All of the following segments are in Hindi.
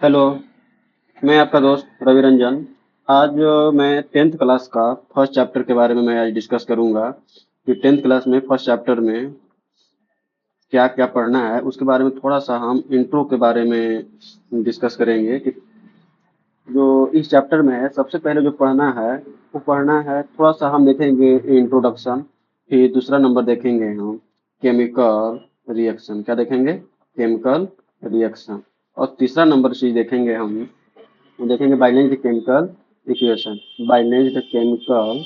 हेलो। मैं आपका दोस्त रवि रंजन। आज मैं टेंथ क्लास का फर्स्ट चैप्टर के बारे में मैं आज डिस्कस करूंगा कि टेंथ क्लास में फर्स्ट चैप्टर में क्या क्या पढ़ना है। उसके बारे में थोड़ा सा हम इंट्रो के बारे में डिस्कस करेंगे कि जो इस चैप्टर में है सबसे पहले जो पढ़ना है वो पढ़ना है। थोड़ा सा हम देखेंगे इंट्रोडक्शन, फिर दूसरा नंबर देखेंगे हम केमिकल रिएक्शन। क्या देखेंगे? Chemical reaction. और तीसरा नंबर चीज देखेंगे हम देखेंगे balance chemical equation. Balance chemical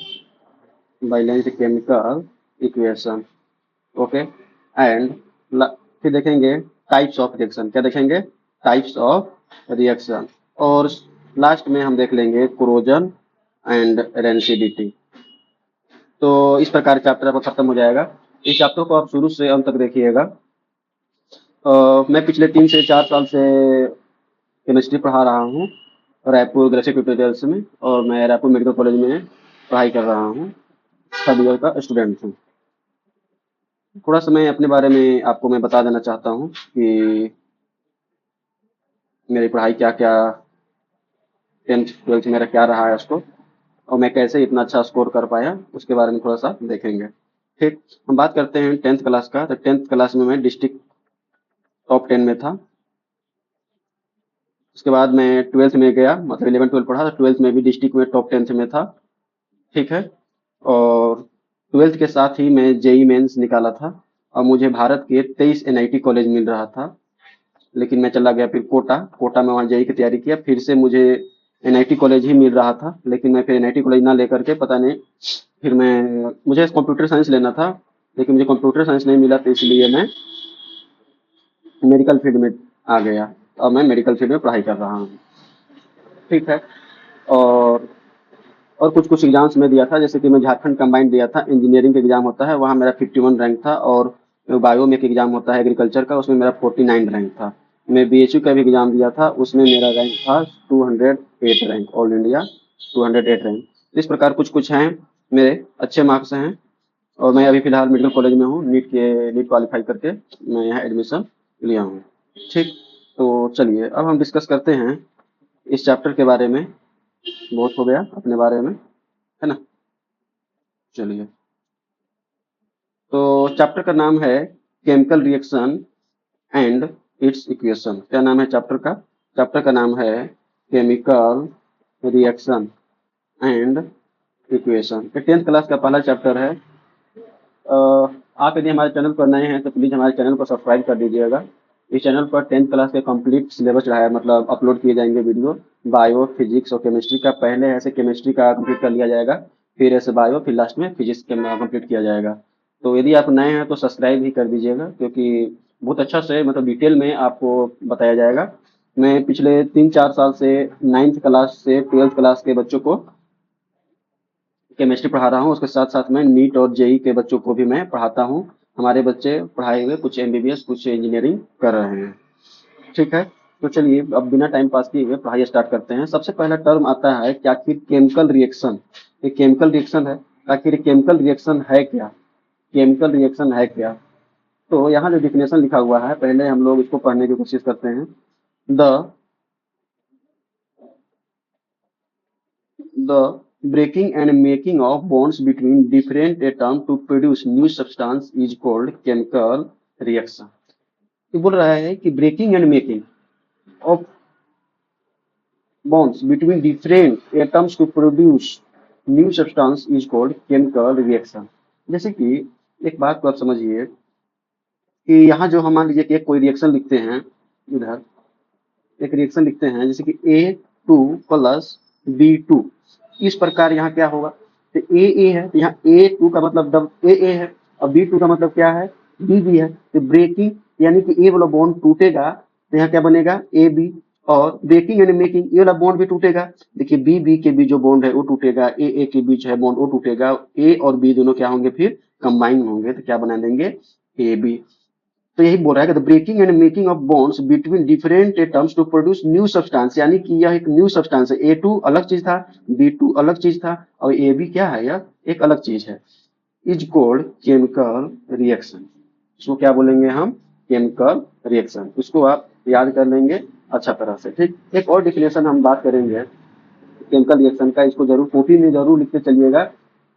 balance chemical equation. Okay. And फिर देखेंगे टाइप्स ऑफ रिएक्शन। क्या देखेंगे? Types of reaction. और लास्ट में हम देख लेंगे कोरोजन एंड रेंसिडिटी। तो इस प्रकार चैप्टर आपका खत्म हो जाएगा। इस चैप्टर को आप शुरू से अंत तक देखिएगा। मैं पिछले 3 से 4 साल से केमिस्ट्री पढ़ा रहा हूँ रायपुर गैलेक्सी ट्यूटोरियल्स में, और मैं रायपुर मेडिकल कॉलेज में पढ़ाई कर रहा हूँ। थर्ड ईयर का स्टूडेंट हूँ। थोड़ा सा मैं अपने बारे में आपको मैं बता देना चाहता हूँ कि मेरी पढ़ाई क्या क्या, टेंथ ट्वेल्थ मेरा क्या रहा है उसको, और मैं कैसे इतना अच्छा स्कोर कर पाया उसके बारे में थोड़ा सा देखेंगे। ठीक। हम बात करते हैं टेंथ क्लास का। तो टेंथ क्लास में मैं डिस्ट्रिक्ट टॉप 10 में था। उसके बाद मैं ट्वेल्थ में गया, मतलब 11 12 पढ़ा, तो ट्वेल्थ में भी डिस्ट्रिक्ट में टॉप 10 में था। ठीक है। और ट्वेल्थ के साथ ही मैं जेई मेंस निकाला था, और मुझे भारत के 23 एनआईटी कॉलेज मिल रहा था। लेकिन मैं चला गया फिर कोटा। कोटा में वहाँ जेई की तैयारी किया, फिर से मुझे एनआईटी कॉलेज ही मिल रहा था। लेकिन मैं फिर एनआईटी कॉलेज ना लेकर के, पता नहीं, फिर मैं मुझे कंप्यूटर साइंस लेना था, लेकिन मुझे कंप्यूटर साइंस नहीं मिला, तो इसलिए मैं मेडिकल फील्ड में आ गया। और मैं मेडिकल फील्ड में पढ़ाई कर रहा हूँ। ठीक है। और और कुछ कुछ एग्जाम्स में दिया था, जैसे कि मैं झारखंड कंबाइंड दिया था, इंजीनियरिंग का एग्जाम होता है, वहाँ मेरा 51 रैंक था। और बायो में एक एग्जाम होता है एग्रीकल्चर का, उसमें मेरा 49 रैंक था। मैं बीएचयू का भी एग्जाम दिया था, उसमें मेरा रैंक था 208 रैंक, ऑल इंडिया 208 रैंक। इस प्रकार कुछ कुछ हैं, मेरे अच्छे मार्क्स हैं। और मैं अभी फिलहाल मेडिकल कॉलेज में हूँ, नीट क्वालिफाई करके मैं यहाँ एडमिशन लिया हूँ। ठीक। तो चलिए अब हम डिस्कस करते हैं इस चैप्टर के बारे में। बहुत हो गया अपने बारे में, है ना। चलिए। तो चैप्टर का नाम है chemical reaction and it's equation. क्या नाम है चैप्टर का? चैप्टर का नाम है केमिकल रिएक्शन एंड इक्वेशन। ये टेंथ क्लास का पहला चैप्टर है। आप यदि हमारे चैनल पर नए हैं तो प्लीज़ हमारे चैनल को सब्सक्राइब कर दीजिएगा। इस चैनल पर टेंथ क्लास के कंप्लीट सिलेबस रहा है, मतलब अपलोड किए जाएंगे वीडियो। बायो, फिजिक्स और केमिस्ट्री का। पहले ऐसे केमिस्ट्री का कंप्लीट कर लिया जाएगा, फिर ऐसे बायो, फिर लास्ट में फिजिक्स का कंप्लीट किया जाएगा। तो यदि आप नए हैं तो सब्सक्राइब ही कर दीजिएगा, क्योंकि बहुत अच्छा से, मतलब डिटेल में आपको बताया जाएगा। मैं पिछले 3 4 साल से नाइन्थ क्लास से ट्वेल्थ क्लास के बच्चों को केमिस्ट्री पढ़ा रहा हूँ। उसके साथ साथ मैं नीट और जेई के बच्चों को भी मैं पढ़ाता हूँ। हमारे बच्चे पढ़ाए हुए कुछ एमबीबीएस, कुछ इंजीनियरिंग कर रहे हैं। ठीक है। तो चलिए अब बिना टाइम पास किए हुए पढ़ाई स्टार्ट करते हैं। सबसे पहला टर्म आता है कि आखिर केमिकल रिएक्शन, ये केमिकल रिएक्शन है, आखिर केमिकल रिएक्शन है क्या? केमिकल रिएक्शन है क्या? तो यहाँ जो डिफिनेशन लिखा हुआ है, पहले हम लोग इसको पढ़ने की कोशिश करते हैं। The The breaking and making of bonds between different atoms to produce new substance is called chemical reaction। ये बोल रहा है कि breaking and making of bonds between different atoms to produce new substance is called chemical reaction। जैसे कि एक बात को आप समझिए कि यहाँ जो हम मान लीजिए कि एक कोई रिएक्शन लिखते हैं, इधर एक रिएक्शन लिखते हैं, जैसे कि A2 + B2। इस प्रकार यहाँ क्या होगा? तो ए है, तो यहाँ A2 का मतलब डब ए है, और B2 का मतलब क्या है? बी है। तो ब्रेकिंग यानी कि ए वाला बॉन्ड टूटेगा, तो यहाँ क्या बनेगा? AB। और ब्रेकिंग यानी मेकिंग, ये वाला बॉन्ड भी टूटेगा। देखिए बी के बीच जो बॉन्ड है वो टूटेगा, ए के बीच है बॉन्ड वो टूटेगा। ए और बी दोनों क्या होंगे? फिर कंबाइन होंगे, तो क्या बना देंगे? AB। तो यही बोल रहा है कि the breaking and making of bonds between different atoms to produce new substance, यानी कि यह एक न्यू सब्सटेंस है। A2 अलग चीज था, B2 अलग चीज था, और AB क्या है? यह एक अलग चीज है। Is called chemical reaction. इसको क्या बोलेंगे हम? Chemical reaction. इसको आप याद कर लेंगे। अच्छा तरह से। ठीक, एक और डिफिनेशन हम बात करेंगे केमिकल रिएक्शन का, इसको जरूर कॉपी में जरूर लिखते चलिएगा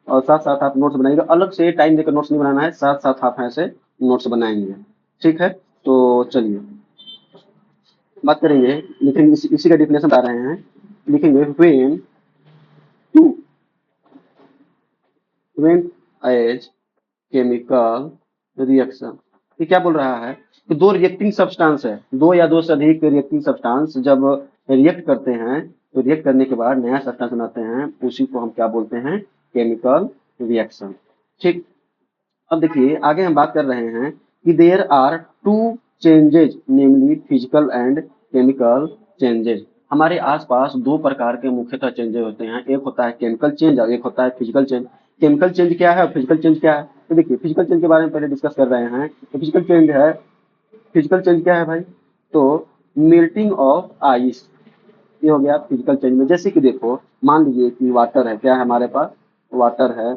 और साथ साथ आप नोट्स बनाइएगा। अलग से टाइम देकर नोट्स नहीं बनाना है, साथ साथ आप ऐसे नोट्स बनाएंगे। ठीक है, तो चलिए बात करेंगे, लिखेंगे इसी का डिफिनेशन बता रहे हैं। लिखेंगे व्हेन एज केमिकल रिएक्शन। ये क्या बोल रहा है कि दो रिएक्टिंग सब्सटेंस है, दो या दो से अधिक रिएक्टिंग सब्सटेंस जब रिएक्ट करते हैं तो रिएक्ट करने के बाद नया सब्सटेंस बनाते हैं, उसी को हम क्या बोलते हैं, केमिकल रिएक्शन। ठीक, अब देखिए आगे हम बात कर रहे हैं कि there are two changes namely physical and chemical changes. हमारे आसपास दो प्रकार के मुख्यतः चेंजेज होते हैं, एक होता है केमिकल चेंज और एक होता है फिजिकल चेंज। केमिकल चेंज क्या है और फिजिकल चेंज क्या है, तो देखिए फिजिकल चेंज के बारे में पहले डिस्कस कर रहे हैं। तो फिजिकल चेंज क्या है भाई, तो मेल्टिंग ऑफ आइस, ये हो गया फिजिकल चेंज में। जैसे कि देखो मान लीजिए कि वाटर है, क्या है हमारे पास, वाटर है,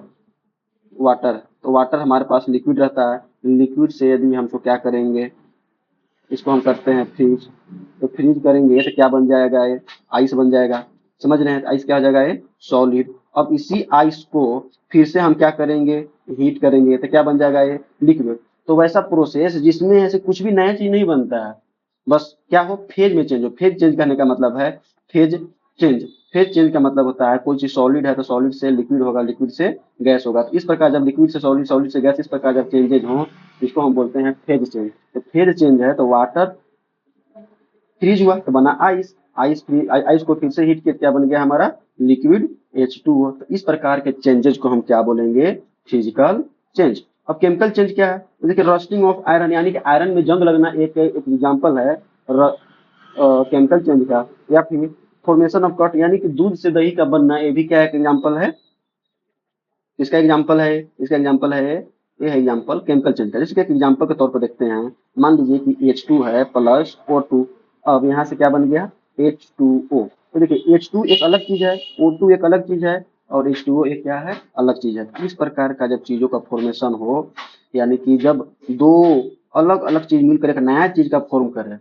वाटर, तो वाटर हमारे पास लिक्विड रहता है, लिक्विड से यदि हमको क्या करेंगे, इसको हम करते हैं फ्रीज, तो फ्रीज करेंगे तो क्या बन जाएगा, ये आइस बन जाएगा। समझ रहे हैं, आइस क्या हो जाएगा, ये सॉलिड। अब इसी आइस को फिर से हम क्या करेंगे, हीट करेंगे तो क्या बन जाएगा, ये लिक्विड। तो वैसा प्रोसेस जिसमें ऐसे कुछ भी नया चीज नहीं बनता है, बस क्या हो, फेज में चेंज हो। फेज चेंज करने का मतलब है फेज चेंज। फेज चेंज का मतलब होता है कोई चीज सॉलिड है तो सॉलिड से लिक्विड होगा, लिक्विड से गैस होगा। तो इस प्रकार जब लिक्विड से सॉलिड, सॉलिड से गैस, इस प्रकार जब चेंजेज हो, इसको हम बोलते हैं फेज चेंज। तो फेज चेंज है तो वाटर फ्रीज हुआ तो बना आइस, आइस को फिर से हीट किया, क्या बन गया हमारा, लिक्विड H2O। तो इस प्रकार के चेंजेज को हम क्या बोलेंगे, फिजिकल चेंज। अब केमिकल चेंज क्या है, तो देखिए रस्टिंग ऑफ आयरन, यानी कि आयरन में जंग लगना एक एग्जाम्पल है केमिकल चेंज का। या फिर फॉर्मेशन ऑफ कट, यानी कि दूध से दही का बनना, ये भी क्या एक एग्जाम्पल है, इसका एग्जाम्पल है, इसका एग्जाम्पल है, ये है एग्जाम्पल केमिकल चेंज का। जैसे कि एक एग्जाम्पल के तौर पर देखते हैं, मान लीजिए कि H2 है प्लस O2, अब यहाँ से क्या बन गया, H2O। तो देखिए H2 एक अलग चीज है, O2 एक अलग चीज है और H2O एक क्या है, अलग चीज है। इस प्रकार का जब चीजों का फॉर्मेशन हो, यानी कि जब दो अलग अलग चीज मिलकर एक नया चीज का फॉर्म करे,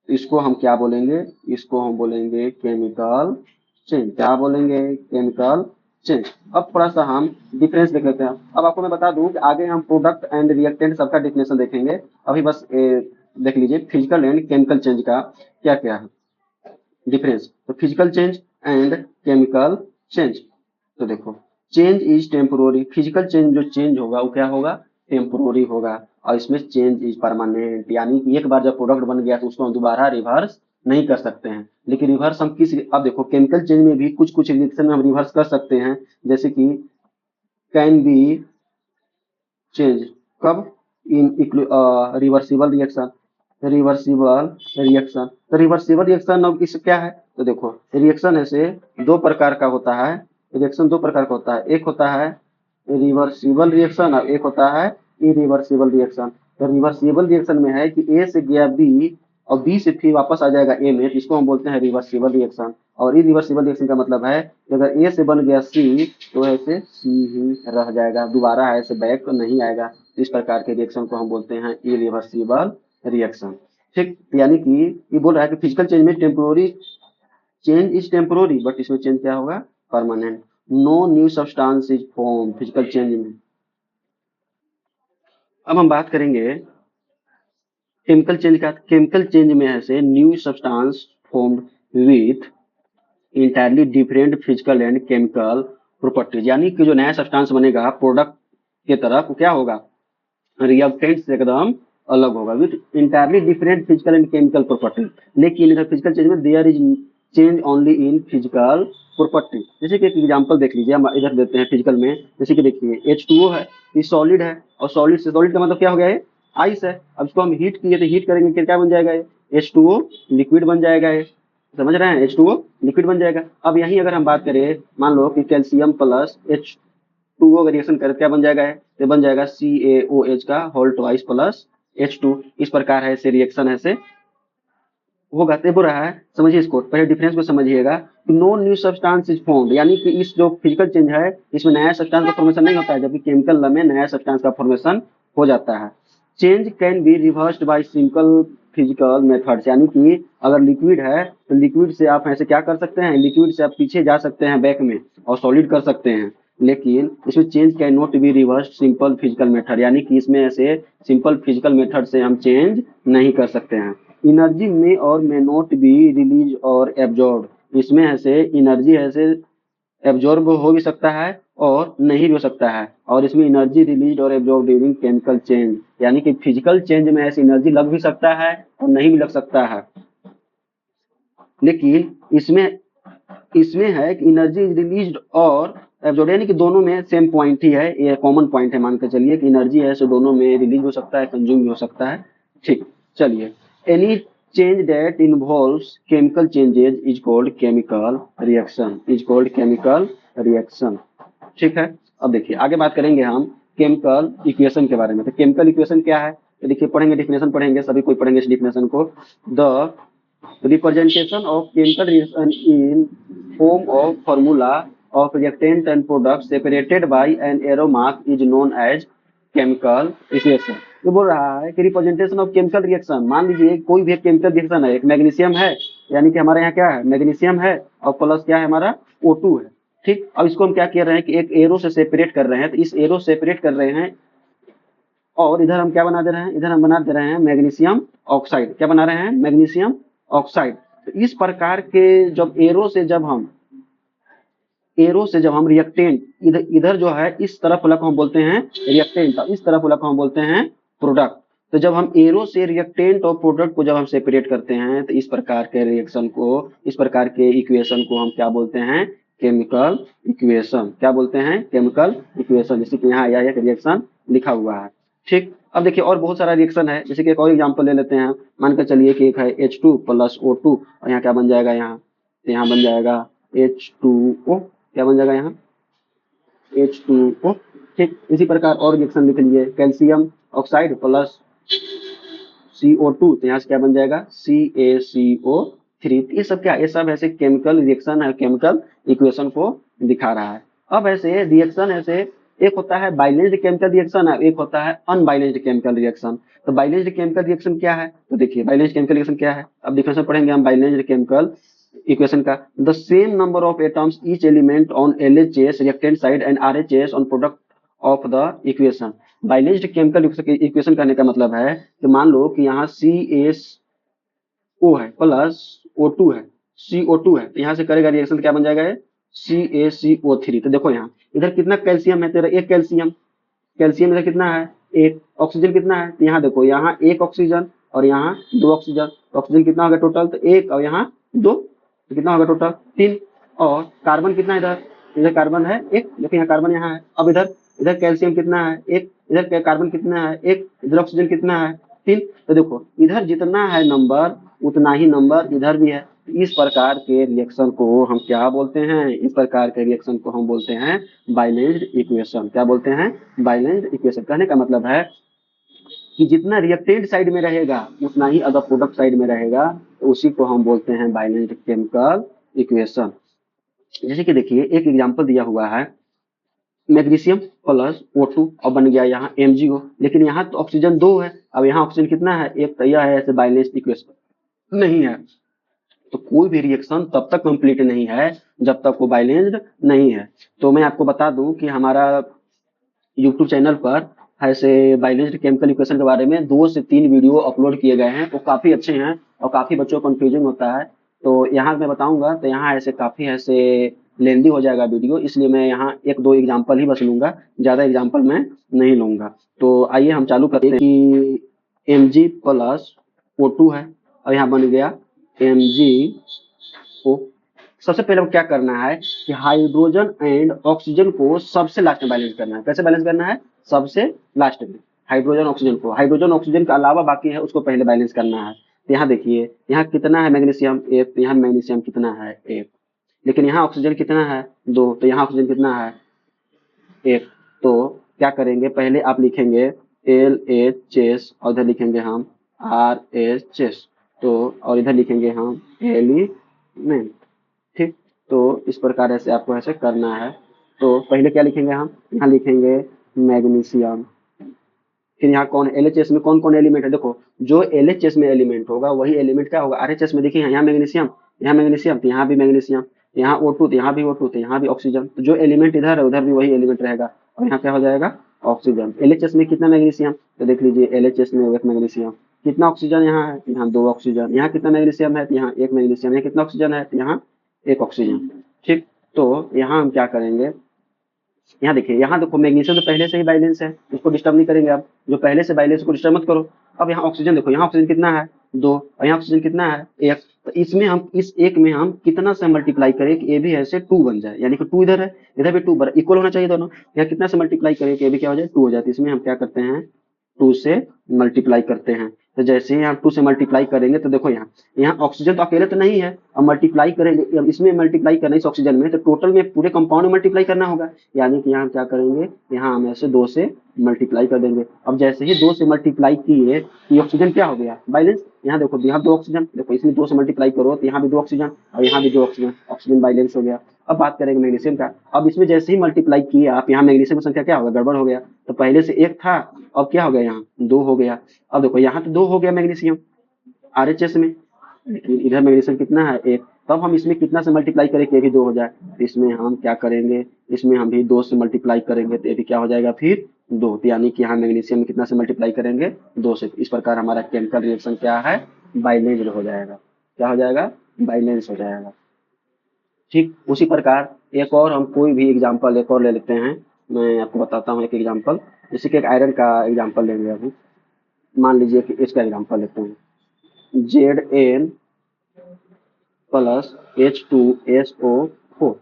इसको हम क्या बोलेंगे, इसको हम बोलेंगे केमिकल चेंज। क्या बोलेंगे, केमिकल चेंज। अब थोड़ा सा हम डिफरेंस देख लेते हैं। अब आपको मैं बता दूं कि आगे हम प्रोडक्ट एंड रिएक्टेंट सबका डिफिनेशन देखेंगे, अभी बस देख लीजिए फिजिकल एंड केमिकल चेंज का क्या क्या है डिफरेंस। तो physical change and chemical change, तो देखो change is temporary, physical change जो चेंज होगा वो क्या होगा, टेम्पोररी होगा। और इसमें चेंज इज परमानेंट, यानी कि एक बार जब प्रोडक्ट बन गया तो उसको हम दोबारा रिवर्स नहीं कर सकते हैं। लेकिन रिवर्स हम किस, अब देखो केमिकल चेंज में भी कुछ कुछ रिएक्शन में हम रिवर्स कर सकते हैं, जैसे कि कैन बी चेंज, कब, इन रिवर्सिबल रिएक्शन, रिवर्सिबल रिएक्शन। तो रिवर्सिबल रिएक्शन अब इस क्या है, तो देखो रिएक्शन ऐसे दो प्रकार का होता है, रिएक्शन दो प्रकार का होता है, एक होता है रिवर्सिबल रिएक्शन और एक होता है इरिवर्सिबल रिएक्शन। तो रिवर्सिबल रिएक्शन में है कि ए से गया बी और बी से फिर वापस आ जाएगा ए में, इसको हम बोलते हैं रिवर्सिबल रिएक्शन। और इरिवर्सिबल रिएक्शन का मतलब है कि अगर ए से बन गया सी तो ऐसे सी ही रह जाएगा, दोबारा ऐसे बैक नहीं आएगा। इस प्रकार के रिएक्शन को हम बोलते हैं इरिवर्सिबल रिएक्शन। ठीक, यानी कि ये बोल रहा है कि फिजिकल चेंज में temporary change is temporary, but इसमें चेंज क्या होगा, permanent. No new substance is form physical change में। अब हम बात करेंगे केमिकल चेंज का। केमिकल चेंज में ऐसे new substance formed with entirely different physical and chemical properties, यानी कि जो नया सब्सटेंस बनेगा प्रोडक्ट के तरफ वो क्या होगा, रिएक्टेंट से एकदम अलग होगा, with entirely different physical and chemical properties. लेकिन इधर फिजिकल चेंज में there is change only in physical property. जैसे कि एक एग्जांपल देख लीजिए, हम इधर देते हैं फिजिकल में, जैसे कि देखिए H2O है, ये सॉलिड है और सॉलिड से, सॉलिड का मतलब क्या हो गया, ये आइस है। अब इसको हम हीट किए तो हीट करेंगे फिर क्या बन जाएगा, ये H2O लिक्विड बन जाएगा, ये समझ रहे हैं, H2O लिक्विड बन जाएगा। अब यहीं अगर हम बात करें, मान लो कि कैल्शियम प्लस H2O का रिएक्शन करें, क्या बन जाएगा, है तो बन जाएगा CaOH का होल ट्वाइस प्लस H2। इस प्रकार है से रिएक्शन ऐसे होगा। तो बोल रहा है, समझिए इसको, पहले डिफरेंस को समझिएगा कि no new substance is formed, यानी कि इस जो फिजिकल चेंज है इसमें नया सब्सटेंस का फॉर्मेशन नहीं होता है, जबकि केमिकल में नया सब्सटेंस का फॉर्मेशन हो जाता है। Change can be reversed bye simple physical methods, यानी कि अगर लिक्विड है तो लिक्विड से आप ऐसे क्या कर सकते हैं, लिक्विड से आप पीछे जा सकते हैं बैक में और सॉलिड कर सकते हैं, लेकिन इसमें change can not be reverse simple physical method, यानी कि इसमें ऐसे सिंपल फिजिकल मेथड से हम चेंज नहीं कर सकते हैं। एनर्जी में और मे नॉट बी रिलीज और एब्जॉर्ब, इसमें ऐसे एनर्जी ऐसे एब्जॉर्ब हो भी सकता है और नहीं भी हो सकता है, और इसमें एनर्जी रिलीज और एब्जॉर्ब ड्यूरिंग केमिकल चेंज, यानी कि फिजिकल चेंज में ऐसी एनर्जी लग भी सकता है और नहीं भी लग सकता है। लेकिन इसमें इसमें है कि एनर्जी रिलीज और एब्जॉर्ब, यानी कि दोनों में सेम पॉइंट ही है, ये कॉमन पॉइंट है, मान के चलिए कि एनर्जी है, सो दोनों में रिलीज हो सकता है, कंज्यूम भी हो सकता है। ठीक, चलिए, any change that involves chemical changes is called chemical reaction, is called chemical reaction. ठीक है, अब देखिए आगे बात करेंगे हम केमिकल इक्वेशन के बारे में। तो केमिकल इक्वेशन क्या है, तो देखिए पढ़ेंगे, डिफिनेशन पढ़ेंगे, सभी कोई पढ़ेंगे इस डिफिनेशन को। The representation of chemical reaction in form of formula of reactant and product separated by an arrow mark is known as chemical equation। ये बोल रहा है कि रिप्रेजेंटेशन ऑफ केमिकल रिएक्शन, मान लीजिए कोई भी केमिकल रिएक्शन है, एक मैग्नीशियम है, यानी कि हमारे यहाँ क्या है, मैग्नीशियम है, और प्लस क्या है हमारा O2 है। ठीक, अब इसको हम क्या कर रहे हैं कि एक एरो से सेपरेट कर रहे हैं, तो इस एरो सेपरेट कर रहे हैं और इधर हम क्या बना दे रहे हैं, इधर हम बना दे रहे हैं मैग्नीशियम ऑक्साइड। क्या बना रहे हैं, मैग्नीशियम ऑक्साइड। तो इस प्रकार के जब एरो से जब हम रिएक्टेंट, इधर इधर जो है इस तरफ वाला को हम बोलते हैं रिएक्टेंट, और इस तरफ वाला को हम बोलते हैं प्रोडक्ट। तो जब हम एरो से रिएक्टेंट और प्रोडक्ट को जब हम सेपरेट करते हैं, तो इस प्रकार के रिएक्शन को, इस प्रकार के इक्वेशन को हम क्या बोलते हैं, केमिकल इक्वेशन। क्या बोलते हैं, केमिकल इक्वेशन। जैसे कि यहाँ यह एक रिएक्शन लिखा हुआ है। ठीक, अब देखिए और बहुत सारा रिएक्शन है, जैसे कि एक और एग्जांपल ले लेते हैं। मानकर चलिए कि एक है H2 प्लस O2, और यहाँ क्या बन जाएगा, यहाँ बन जाएगा H2O। क्या बन जाएगा यहाँ, H2O। ठीक, इसी प्रकार और रिएक्शन लिख लीजिए, कैल्शियम ऑक्साइड प्लस CO2, तो यहाँ से क्या बन जाएगा, CaCO3। ये सब क्या, ये सब ऐसे केमिकल रिएक्शन है, केमिकल इक्वेशन को दिखा रहा है। अब ऐसे रिएक्शन ऐसे एक होता है बाइलेंस्ड केमिकल रिएक्शन है, एक होता है अनबाइलेंस्ड केमिकल रिएक्शन। तो बाइलेंस्ड केमिकल रिएक्शन क्या है, तो देखिए बाइलेंस्ड केमिकल रिएक्शन क्या है, अब डिफिनेशन पढ़ेंगे हम बाइलेंस्ड केमिकल इक्वेशन का। The same number of atoms each element on LHS reactant side and RHS on product of the equation. Balanced chemical equation करने का मतलब है कि मान लो कि यहाँ CaO है प्लस O2 है, CO2 है, तो यहाँ से करेगा रिएक्शन, क्या बन जाएगा, CaCO3। तो देखो यहाँ इधर कितना कैल्शियम है, तेरा एक कैल्शियम, कैल्शियम इधर कितना है, एक। ऑक्सीजन कितना है, तो यहाँ देखो, यहाँ एक ऑक्सीजन और यहाँ दो ऑक्सीजन। ऑक्सीजन कितना होगा टोटल, तो एक, और यहाँ दो, तो कितना होगा टोटल, तीन। और कार्बन कितना है इधर, इधर कार्बन है एक, देखो यहाँ कार्बन यहाँ है। अब इधर इधर कैल्शियम कितना है, एक। इधर कार्बन कितना है, एक। इधर ऑक्सीजन कितना है, तीन। तो देखो इधर जितना है नंबर, उतना ही नंबर इधर भी है। इस प्रकार के रिएक्शन को हम क्या बोलते हैं, इस प्रकार के रिएक्शन को हम बोलते हैं बाइलेंस्ड इक्वेशन। क्या बोलते हैं, बाइलेंस्ड इक्वेशन। कहने का मतलब है कि जितना रिएक्टेंट साइड में रहेगा उतना ही अगर प्रोडक्ट साइड में रहेगा, तो उसी को हम बोलते हैं बाइलेंस्ड केमिकल इक्वेशन। जैसे कि देखिए एक एग्जांपल दिया हुआ है, मैग्नीशियम प्लस O2 और बन गया यहाँ MgO, लेकिन यहाँ तो ऑक्सीजन दो है, अब यहाँ ऑक्सीजन कितना है, एक। तो यह है ऐसे बाइलेंस्ड इक्वेशन नहीं है। तो कोई भी रिएक्शन तब तक कंप्लीट नहीं है जब तक वो बैलेंस्ड नहीं है। तो मैं आपको बता दूं कि हमारा यूट्यूब चैनल पर ऐसे बैलेंस्ड केमिकल इक्वेशन के बारे में 2 से 3 वीडियो अपलोड किए गए हैं, वो काफी अच्छे हैं और काफी बच्चों को कंफ्यूजन होता है। तो यहाँ मैं बताऊंगा, तो यहाँ ऐसे काफी ऐसे लेंदी हो जाएगा वीडियो, इसलिए मैं यहाँ एक दो एग्जाम्पल ही बस लूंगा, ज्यादा एग्जाम्पल मैं नहीं लूंगा। तो आइए हम चालू करते हैं कि Mg प्लस O2 है, और यहाँ बन गया MgO। सबसे पहले क्या करना है कि हाइड्रोजन एंड ऑक्सीजन को सबसे लास्ट में बैलेंस करना है। कैसे बैलेंस करना है, सबसे लास्ट में हाइड्रोजन ऑक्सीजन को, हाइड्रोजन ऑक्सीजन के अलावा बाकी है उसको पहले बैलेंस करना है। तो यहाँ देखिए, यहाँ कितना है मैग्नीशियम, एक। तो यहाँ मैग्नीशियम कितना है, एक। लेकिन यहाँ ऑक्सीजन कितना है, दो। तो यहाँ ऑक्सीजन कितना है, एक। तो क्या करेंगे, पहले आप लिखेंगे LHS और इधर लिखेंगे हम RHS, तो और इधर लिखेंगे हम एलिमेंट। ठीक, तो इस प्रकार ऐसे आपको ऐसे करना है। तो पहले क्या लिखेंगे हम, यहाँ लिखेंगे मैग्नीशियम फिर यहाँ कौन एलएचएस में कौन कौन एलिमेंट है, देखो जो एलएचएस में एलिमेंट होगा वही एलिमेंट क्या होगा आरएचएस में। देखिए यहाँ मैग्नीशियम, यहाँ मैग्नीशियम तो यहाँ भी मैग्नीशियम, यहाँ O2 तो यहाँ भी O2 तो यहाँ भी ऑक्सीजन, तो जो एलिमेंट इधर है उधर भी वही एलिमेंट रहेगा, और यहाँ क्या हो जाएगा ऑक्सीजन। एलएचएस में कितना मैग्नीशियम, तो देख लीजिए एलएचएस में एक मैग्नीशियम, कितना ऑक्सीजन यहाँ है, यहाँ 2 ऑक्सीजन, यहाँ कितना मैग्नीशियम है, यहाँ 1 मैग्नीशियम, यहाँ कितना ऑक्सीजन है, यहाँ 1 ऑक्सीजन। ठीक, तो यहाँ हम क्या करेंगे, यहाँ देखिए, यहाँ देखो मैग्नीशियम तो पहले से ही बैलेंस है, इसको डिस्टर्ब नहीं करेंगे आप, जो पहले से बैलेंस को डिस्टर्ब मत करो। अब यहाँ ऑक्सीजन देखो, यहाँ ऑक्सीजन कितना है 2 और यहाँ ऑक्सीजन कितना है 1, तो इसमें हम इस एक में हम कितना से मल्टीप्लाई करें कि ये भी ऐसे 2 बन जाए, यानी कि 2 इधर है इधर भी 2 बराबर इक्वल होना चाहिए दोनों, यहाँ कितना से मल्टीप्लाई करें कि ये भी क्या हो जाए 2 हो जाए, तो इसमें हम क्या करते हैं 2 से मल्टीप्लाई करते हैं। तो जैसे ही हम 2 से मल्टीप्लाई करेंगे तो देखो यहाँ ऑक्सीजन तो अकेले तो नहीं है, अब मल्टीप्लाई करेंगे, अब इसमें मल्टीप्लाई करना इस ऑक्सीजन में, तो टोटल में पूरे कंपाउंड में मल्टीप्लाई करना होगा, यानी कि यहाँ क्या करेंगे, यहाँ हम ऐसे 2 से मल्टीप्लाई कर देंगे। अब जैसे ही 2 से मल्टीप्लाई किए, ये ऑक्सीजन क्या हो गया बैलेंस, यहाँ देखो यहाँ 2 ऑक्सीजन, देखो इसमें 2 से मल्टीप्लाई करो तो यहाँ भी 2 ऑक्सीजन और यहाँ भी 2 ऑक्सीजन, ऑक्सीजन बैलेंस हो गया। अब बात करेंगे मैग्नीशियम का, अब इसमें जैसे ही मल्टीप्लाई किया आप, यहाँ मैग्नीशियम की संख्या क्या होगा गड़बड़ हो गया, तो पहले से 1 था, अब क्या हो गया यहाँ 2 हो गया। अब देखो यहाँ तो 2 हो गया मैग्नीशियम आरएचएस में, लेकिन इधर मैग्नीशियम कितना है 1, तब हम इसमें कितना से मल्टीप्लाई करें कि ये भी 2 हो जाए, तो इसमें हम क्या करेंगे, इसमें हम भी 2 से मल्टीप्लाई करेंगे तो ये भी क्या हो जाएगा फिर 2, तो यानी कि यहाँ मैग्नीशियम में कितना से मल्टीप्लाई करेंगे 2 से। इस प्रकार हमारा केमिकल रिएक्शन क्या है बाइलेंस हो जाएगा, क्या हो जाएगा बाइलेंस हो जाएगा। ठीक, उसी प्रकार एक और हम कोई भी एग्जाम्पल एक और ले लेते हैं, मैं आपको बताता हूँ एक एग्जाम्पल, जैसे कि एक आयरन का एग्जाम्पल लेंगे अभी, मान लीजिए कि इसका एग्जाम्पल लेते हैं Zn प्लस H2SO4।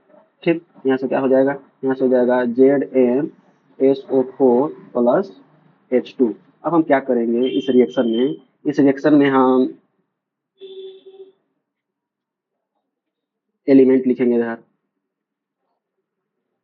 ठीक, यहाँ से क्या हो जाएगा, यहाँ से हो जाएगा ZnSO4 प्लस H2। अब हम क्या करेंगे इस रिएक्शन में, इस रिएक्शन में हम एलिमेंट लिखेंगे इधर,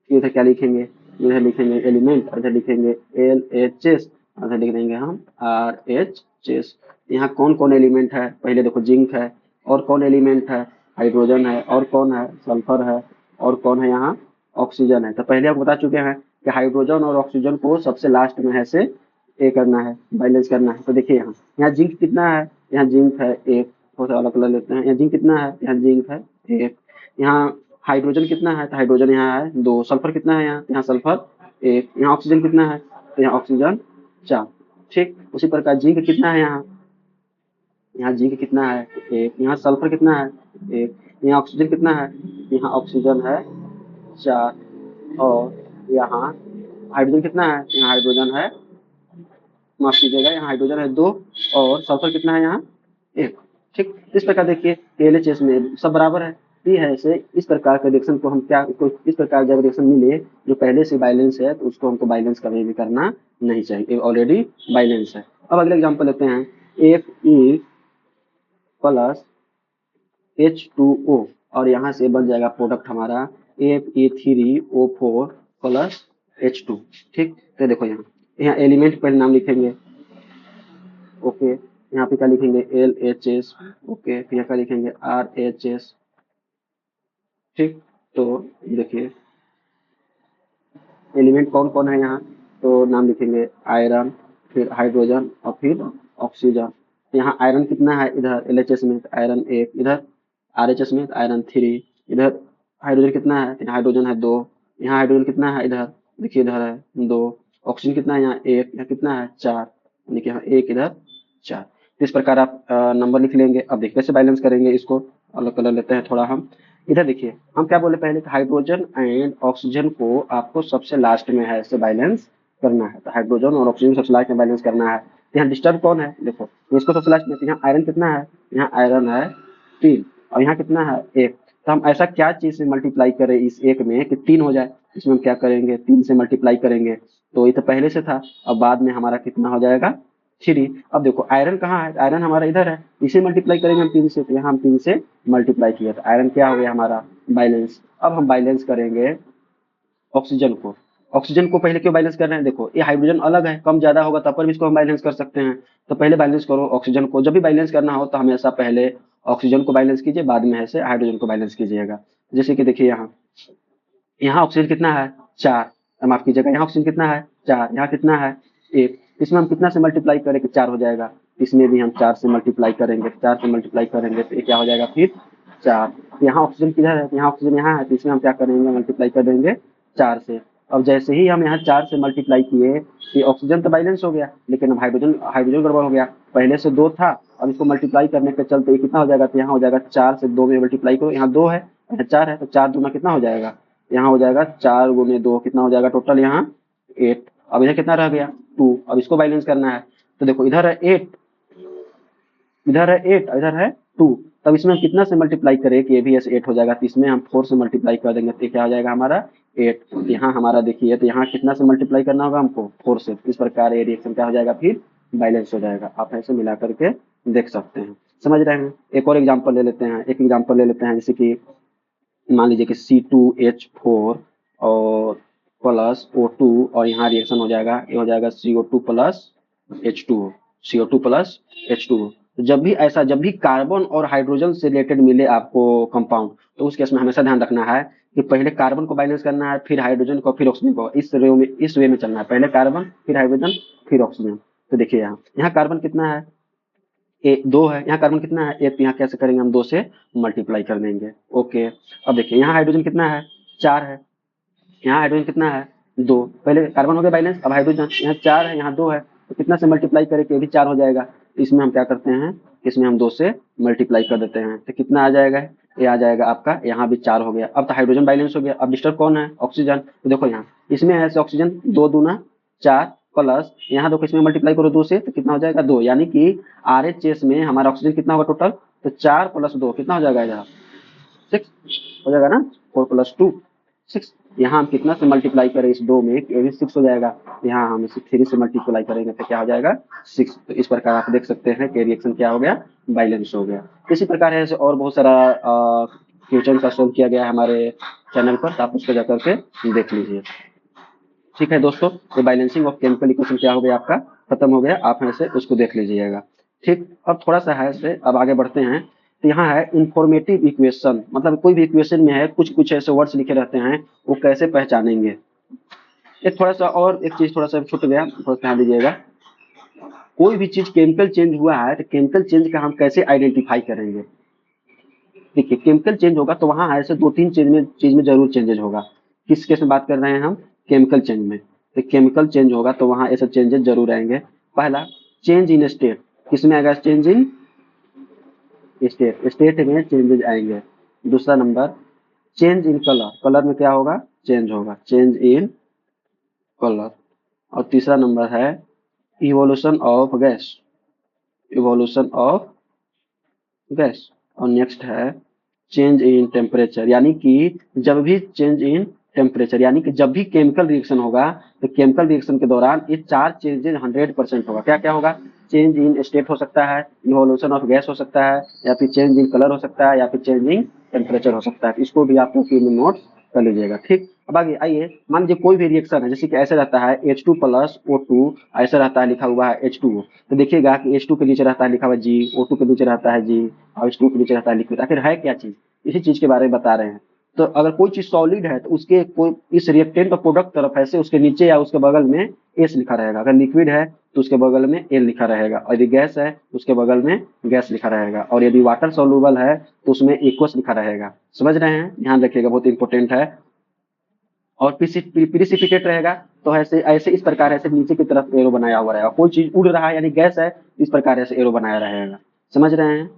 इधर क्या लिखेंगे, इधर लिखेंगे एलिमेंट, इधर लिखेंगे LHS, इधर लिख देंगे हम RHS। यहाँ कौन कौन एलिमेंट है, पहले देखो जिंक है, और कौन एलिमेंट है हाइड्रोजन है, और कौन है सल्फर है, और कौन है यहाँ ऑक्सीजन है। तो पहले आप बता चुके हैं कि हाइड्रोजन और ऑक्सीजन को सबसे लास्ट में है से ए करना है, बैलेंस करना है। तो देखिए यहाँ यहाँ जिंक कितना है, यहाँ जिंक है 1, थोड़ा सा अलग कलर लेते हैं, यहाँ जिंक कितना है, यहाँ जिंक है 1, यहाँ हाइड्रोजन कितना है, तो हाइड्रोजन यहाँ है 2, सल्फर कितना है यहाँ सल्फर 1, यहाँ ऑक्सीजन कितना है, तो यहाँ ऑक्सीजन 4। ठीक, उसी प्रकार जिंक कितना है, यहाँ जिंक कितना है 1, यहाँ सल्फर कितना है 1, यहाँ ऑक्सीजन कितना है, यहाँ ऑक्सीजन है 4, और यहाँ हाइड्रोजन कितना है, यहाँ हाइड्रोजन है, माफ कीजिएगा, यहाँ हाइड्रोजन है 2, और सल्फर कितना है यहाँ 1। ठीक, इस प्रकार देखिए एलएचएस में सब बराबर है, ये है ऐसे। इस प्रकार के रिएक्शन को हम क्या, इस प्रकार जब रिएक्शन मिले जो पहले से बैलेंस है तो उसको हमको बैलेंस कभी भी करना नहीं चाहिए, ऑलरेडी बैलेंस है। अब अगले एग्जांपल लेते हैं, Fe प्लस H2O, और यहाँ से बन जाएगा प्रोडक्ट हमारा Fe3O4 प्लस H2। ठीक, तो देखो यहाँ एलिमेंट पहले नाम लिखेंगे, ओके, यहाँ पे क्या लिखेंगे LHS, ओके, फिर यहाँ क्या लिखेंगे RHS। ठीक, तो देखिए एलिमेंट कौन कौन है यहाँ, तो नाम लिखेंगे आयरन, फिर हाइड्रोजन और फिर ऑक्सीजन। यहाँ आयरन कितना है इधर LHS में, आयरन 1, इधर RHS में आयरन 3, इधर हाइड्रोजन कितना है, यहाँ हाइड्रोजन है 2, यहाँ हाइड्रोजन कितना है इधर, देखिए इधर है 2, ऑक्सीजन कितना है यहाँ 1, यहाँ कितना है 4, देखिए यहाँ 1 इधर 4। इस प्रकार आप नंबर लिख लेंगे। अब देखिए कैसे बैलेंस करेंगे इसको, अलग कलर लेते हैं थोड़ा हम, इधर देखिए हम क्या बोले पहले, हाइड्रोजन एंड ऑक्सीजन को आपको सबसे लास्ट में है से बैलेंस करना है, तो हाइड्रोजन और ऑक्सीजन सबसे लास्ट में बैलेंस करना है। तो यहाँ डिस्टर्ब कौन है, देखो इसको सबसे लास्ट में, तो यहाँ आयरन कितना है, यहाँ आयरन है 3, और यहाँ कितना है 1, तो हम ऐसा क्या चीज से मल्टीप्लाई करें इस 1 में कि 3 हो जाए, इसमें हम क्या करेंगे 3 से मल्टीप्लाई करेंगे, तो ये तो पहले से था, अब बाद में हमारा कितना हो जाएगा 3। अब देखो आयरन कहाँ है, आयरन हमारा इधर है, इसे मल्टीप्लाई करेंगे हम 3 से, तो यहाँ हम 3 से मल्टीप्लाई किया, तो आयरन क्या हो गया हमारा बैलेंस। अब हम बैलेंस करेंगे ऑक्सीजन को, ऑक्सीजन को पहले क्यों बैलेंस कर रहे हैं, देखो ये हाइड्रोजन अलग है, कम ज्यादा होगा तब पर भी इसको हम बैलेंस कर सकते हैं, तो पहले बैलेंस करो ऑक्सीजन को, जब भी बैलेंस करना हो तो हमेशा पहले ऑक्सीजन को बैलेंस कीजिए, बाद में ऐसे हाइड्रोजन को बैलेंस कीजिएगा। जैसे कि देखिए यहाँ ऑक्सीजन कितना है 4, माफ कीजिएगा, यहाँ ऑक्सीजन कितना है 4, यहाँ कितना है 1, इसमें हम कितना से मल्टीप्लाई करेंगे, 4 हो जाएगा। इसमें भी हम 4 से मल्टीप्लाई करेंगे, 4 से मल्टीप्लाई करेंगे तो ये क्या हो जाएगा फिर 4। यहाँ ऑक्सीजन किधर है, यहाँ ऑक्सीजन यहाँ है, तो इसमें हम क्या करेंगे, मल्टीप्लाई कर देंगे 4 से। अब जैसे ही हम यहाँ 4 से मल्टीप्लाई किए, ये ऑक्सीजन तो बैलेंस हो गया, लेकिन अब हाइड्रोजन हाइड्रोजन गड़बड़ हो गया। पहले से 2 था, अब इसको मल्टीप्लाई करने के चलते ये कितना हो जाएगा, तो यहाँ हो जाएगा 4 से 2 में मल्टीप्लाई करो, यहाँ 2 है, यहाँ 4 है, तो 4 दूना कितना हो जाएगा, यहाँ हो जाएगा 4 गुने 2 कितना हो जाएगा टोटल यहाँ 8। अब इधर कितना रह गया 2, अब इसको बैलेंस करना है। तो देखो इधर है 8, इधर है 8, इधर है 2, तब इसमें हम कितना से मल्टीप्लाई करें कि ये भी ऐसे 8 हो जाएगा, तो इसमें हम 4 से मल्टीप्लाई कर देंगे तो क्या हो जाएगा हमारा 8। तो यहाँ हमारा देखिए, तो यहाँ कितना से मल्टीप्लाई करना होगा हमको 4 से। इस प्रकार ये रिएक्शन क्या हो जाएगा फिर बैलेंस हो जाएगा। आप ऐसे मिला करके देख सकते हैं, समझ रहे हैं। एक और एग्जाम्पल ले लेते हैं, एक एग्जाम्पल ले लेते हैं, जैसे कि मान लीजिए कि C2H4 और प्लस O2 और यहाँ रिएक्शन हो जाएगा, ये हो जाएगा CO2 plus H2O, CO2 plus H2O। तो जब भी कार्बन और हाइड्रोजन से रिलेटेड मिले आपको कंपाउंड, तो उस केस में हमेशा ध्यान रखना है कि पहले कार्बन को बैलेंस करना है, फिर हाइड्रोजन को, फिर ऑक्सीजन को। इस वे में चलना है, पहले कार्बन फिर हाइड्रोजन फिर ऑक्सीजन। तो देखिए यहाँ कार्बन कितना है, 2 है, यहाँ कार्बन कितना है 1, यहाँ कैसे करेंगे हम 2 से मल्टीप्लाई कर देंगे। ओके, अब देखिए यहाँ हाइड्रोजन कितना है 4 है, यहाँ हाइड्रोजन कितना है 2, पहले कार्बन हो गया बैलेंस, अब हाइड्रोजन यहाँ 4 है, यहाँ 2 है, तो कितना से मल्टीप्लाई करें, ये भी 4 हो जाएगा। इसमें हम क्या करते हैं, इसमें हम 2 से मल्टीप्लाई कर देते हैं, तो कितना आ जाएगा, ये आ जाएगा आपका, यहाँ भी 4 हो गया। अब तो हाइड्रोजन बैलेंस हो गया। अब डिस्टर्ब कौन है, ऑक्सीजन। तो देखो यहाँ इसमें है ऑक्सीजन 2 दूना 4 प्लस यहाँ देखो इसमें मल्टीप्लाई करो 2 से, तो कितना हो जाएगा 2, यानी कि RHS में हमारा ऑक्सीजन कितना होगा टोटल, तो 4 प्लस 2 कितना हो जाएगा इधर 6 हो जाएगा ना, 4 प्लस 2 6। यहाँ हम कितना से मल्टीप्लाई करें इस 2 में, ये भी 6 हो जाएगा। यहाँ हम इसे 3 से मल्टीप्लाई करेंगे तो क्या हो जाएगा 6। तो इस प्रकार आप देख सकते हैं कि रिएक्शन क्या हो गया, बैलेंस हो गया। इसी प्रकार है और बहुत सारा क्वेश्चन का सोल्व किया गया है हमारे चैनल पर, तो आप उसको जाकर के देख लीजिए। ठीक है दोस्तों, ये बैलेंसिंग ऑफ केमिकल इक्वेशन क्या हो गया आपका खत्म हो गया, आप ऐसे उसको देख लीजिएगा। ठीक, अब थोड़ा सा है से अब आगे बढ़ते हैं। तो यहाँ है इंफॉर्मेटिव इक्वेशन, मतलब कोई भी इक्वेशन में है कुछ कुछ ऐसे वर्ड्स लिखे रहते हैं, वो कैसे पहचानेंगे। एक थोड़ा सा और एक चीज थोड़ा सा छूट गया, थोड़ा ध्यान दीजिएगा। कोई भी चीज केमिकल चेंज हुआ है तो केमिकल चेंज का हम कैसे आइडेंटिफाई करेंगे। देखिए केमिकल चेंज होगा तो वहाँ ऐसे 2-3 चीज में जरूर चेंजेस होगा। किस केस में बात कर रहे हैं हम, केमिकल चेंज में। तो केमिकल चेंज होगा तो वहाँ ऐसे चेंजेस जरूर आएंगे। पहला चेंज इन स्टेट, किसमें आएगा चेंज इन स्टेट, स्टेट में चेंजेस आएंगे। दूसरा number change in colour, colour में क्या होगा चेंज होगा, चेंज इन कलर। और तीसरा नंबर है evolution of gas, evolution of gas. और नेक्स्ट है चेंज इन टेम्परेचर, यानी कि जब भी चेंज इन टेम्परेचर, यानी कि जब भी केमिकल रिएक्शन होगा तो केमिकल रिएक्शन के दौरान ये 4 चेंजेस 100% होगा। क्या क्या होगा, चेंज इन स्टेट हो सकता है, इवोल्यूशन ऑफ गैस हो सकता है, या फिर चेंज इन कलर हो सकता है, या फिर चेंज इन टेम्परेचर हो सकता है। इसको भी आपको की में नोट कर लीजिएगा। ठीक, अब आगे आइए, मान लीजिए कोई भी रिएक्शन है, जैसे कि ऐसे रहता है H2 प्लस O2, ऐसा रहता है लिखा हुआ है H2O, तो देखिएगा कि H2 के नीचे रहता है लिखा हुआ G, O2 के नीचे रहता है G, और H2 के नीचे रहता है लिक्विड। आखिर है क्या चीज, इसी चीज के बारे में बता रहे हैं। तो अगर कोई चीज सॉलिड है तो उसके कोई इस रिएक्टेंट का प्रोडक्ट तरफ ऐसे उसके नीचे या उसके बगल में एस लिखा रहेगा। अगर लिक्विड है तो उसके बगल में एल लिखा रहेगा, और यदि गैस है तो उसके बगल में गैस लिखा रहेगा, और यदि वाटर सोल्यूबल है तो उसमें एक्वस लिखा रहेगा। समझ रहे हैं, ध्यान रखिएगा, बहुत इंपॉर्टेंट है। और प्रिसिपिटेट रहेगा तो ऐसे ऐसे इस प्रकार ऐसे नीचे की तरफ एरो बनाया हुआ रहेगा। कोई चीज उड़ रहा है यानी गैस है, इस प्रकार ऐसे एरो बनाया रहेगा। समझ रहे हैं।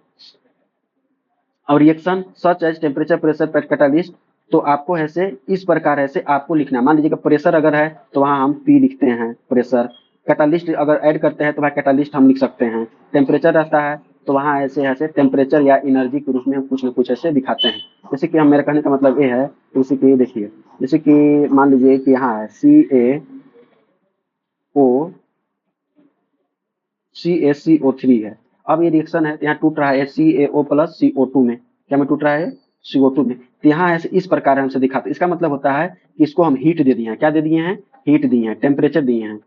और reaction such as temperature pressure catalyst, तो आपको ऐसे इस प्रकार ऐसे आपको लिखना है। मान लीजिए प्रेशर अगर है तो वहां हम P लिखते हैं प्रेशर, कैटालिस्ट अगर ऐड करते हैं तो वहाँ कैटालिस्ट हम लिख सकते हैं। टेम्परेचर रहता है तो वहाँ ऐसे ऐसे टेम्परेचर या एनर्जी के रूप में हम कुछ न कुछ ऐसे दिखाते हैं। जैसे कि हम, मेरे कहने का मतलब ये है, जैसे कि देखिए, जैसे कि मान लीजिए कि यहाँ है CaCO3 है। अब ये रिएक्शन है, यहाँ टूट रहा है CaO प्लस CO2 में, क्या में टूट रहा है CO2 में। तो यहाँ ऐसे इस प्रकार हमसे दिखाते, इसका मतलब होता है कि इसको हम हीट दे दिए हैं। क्या दे दिए हैं, हीट दिए हैं, टेम्परेचर दिए हैं।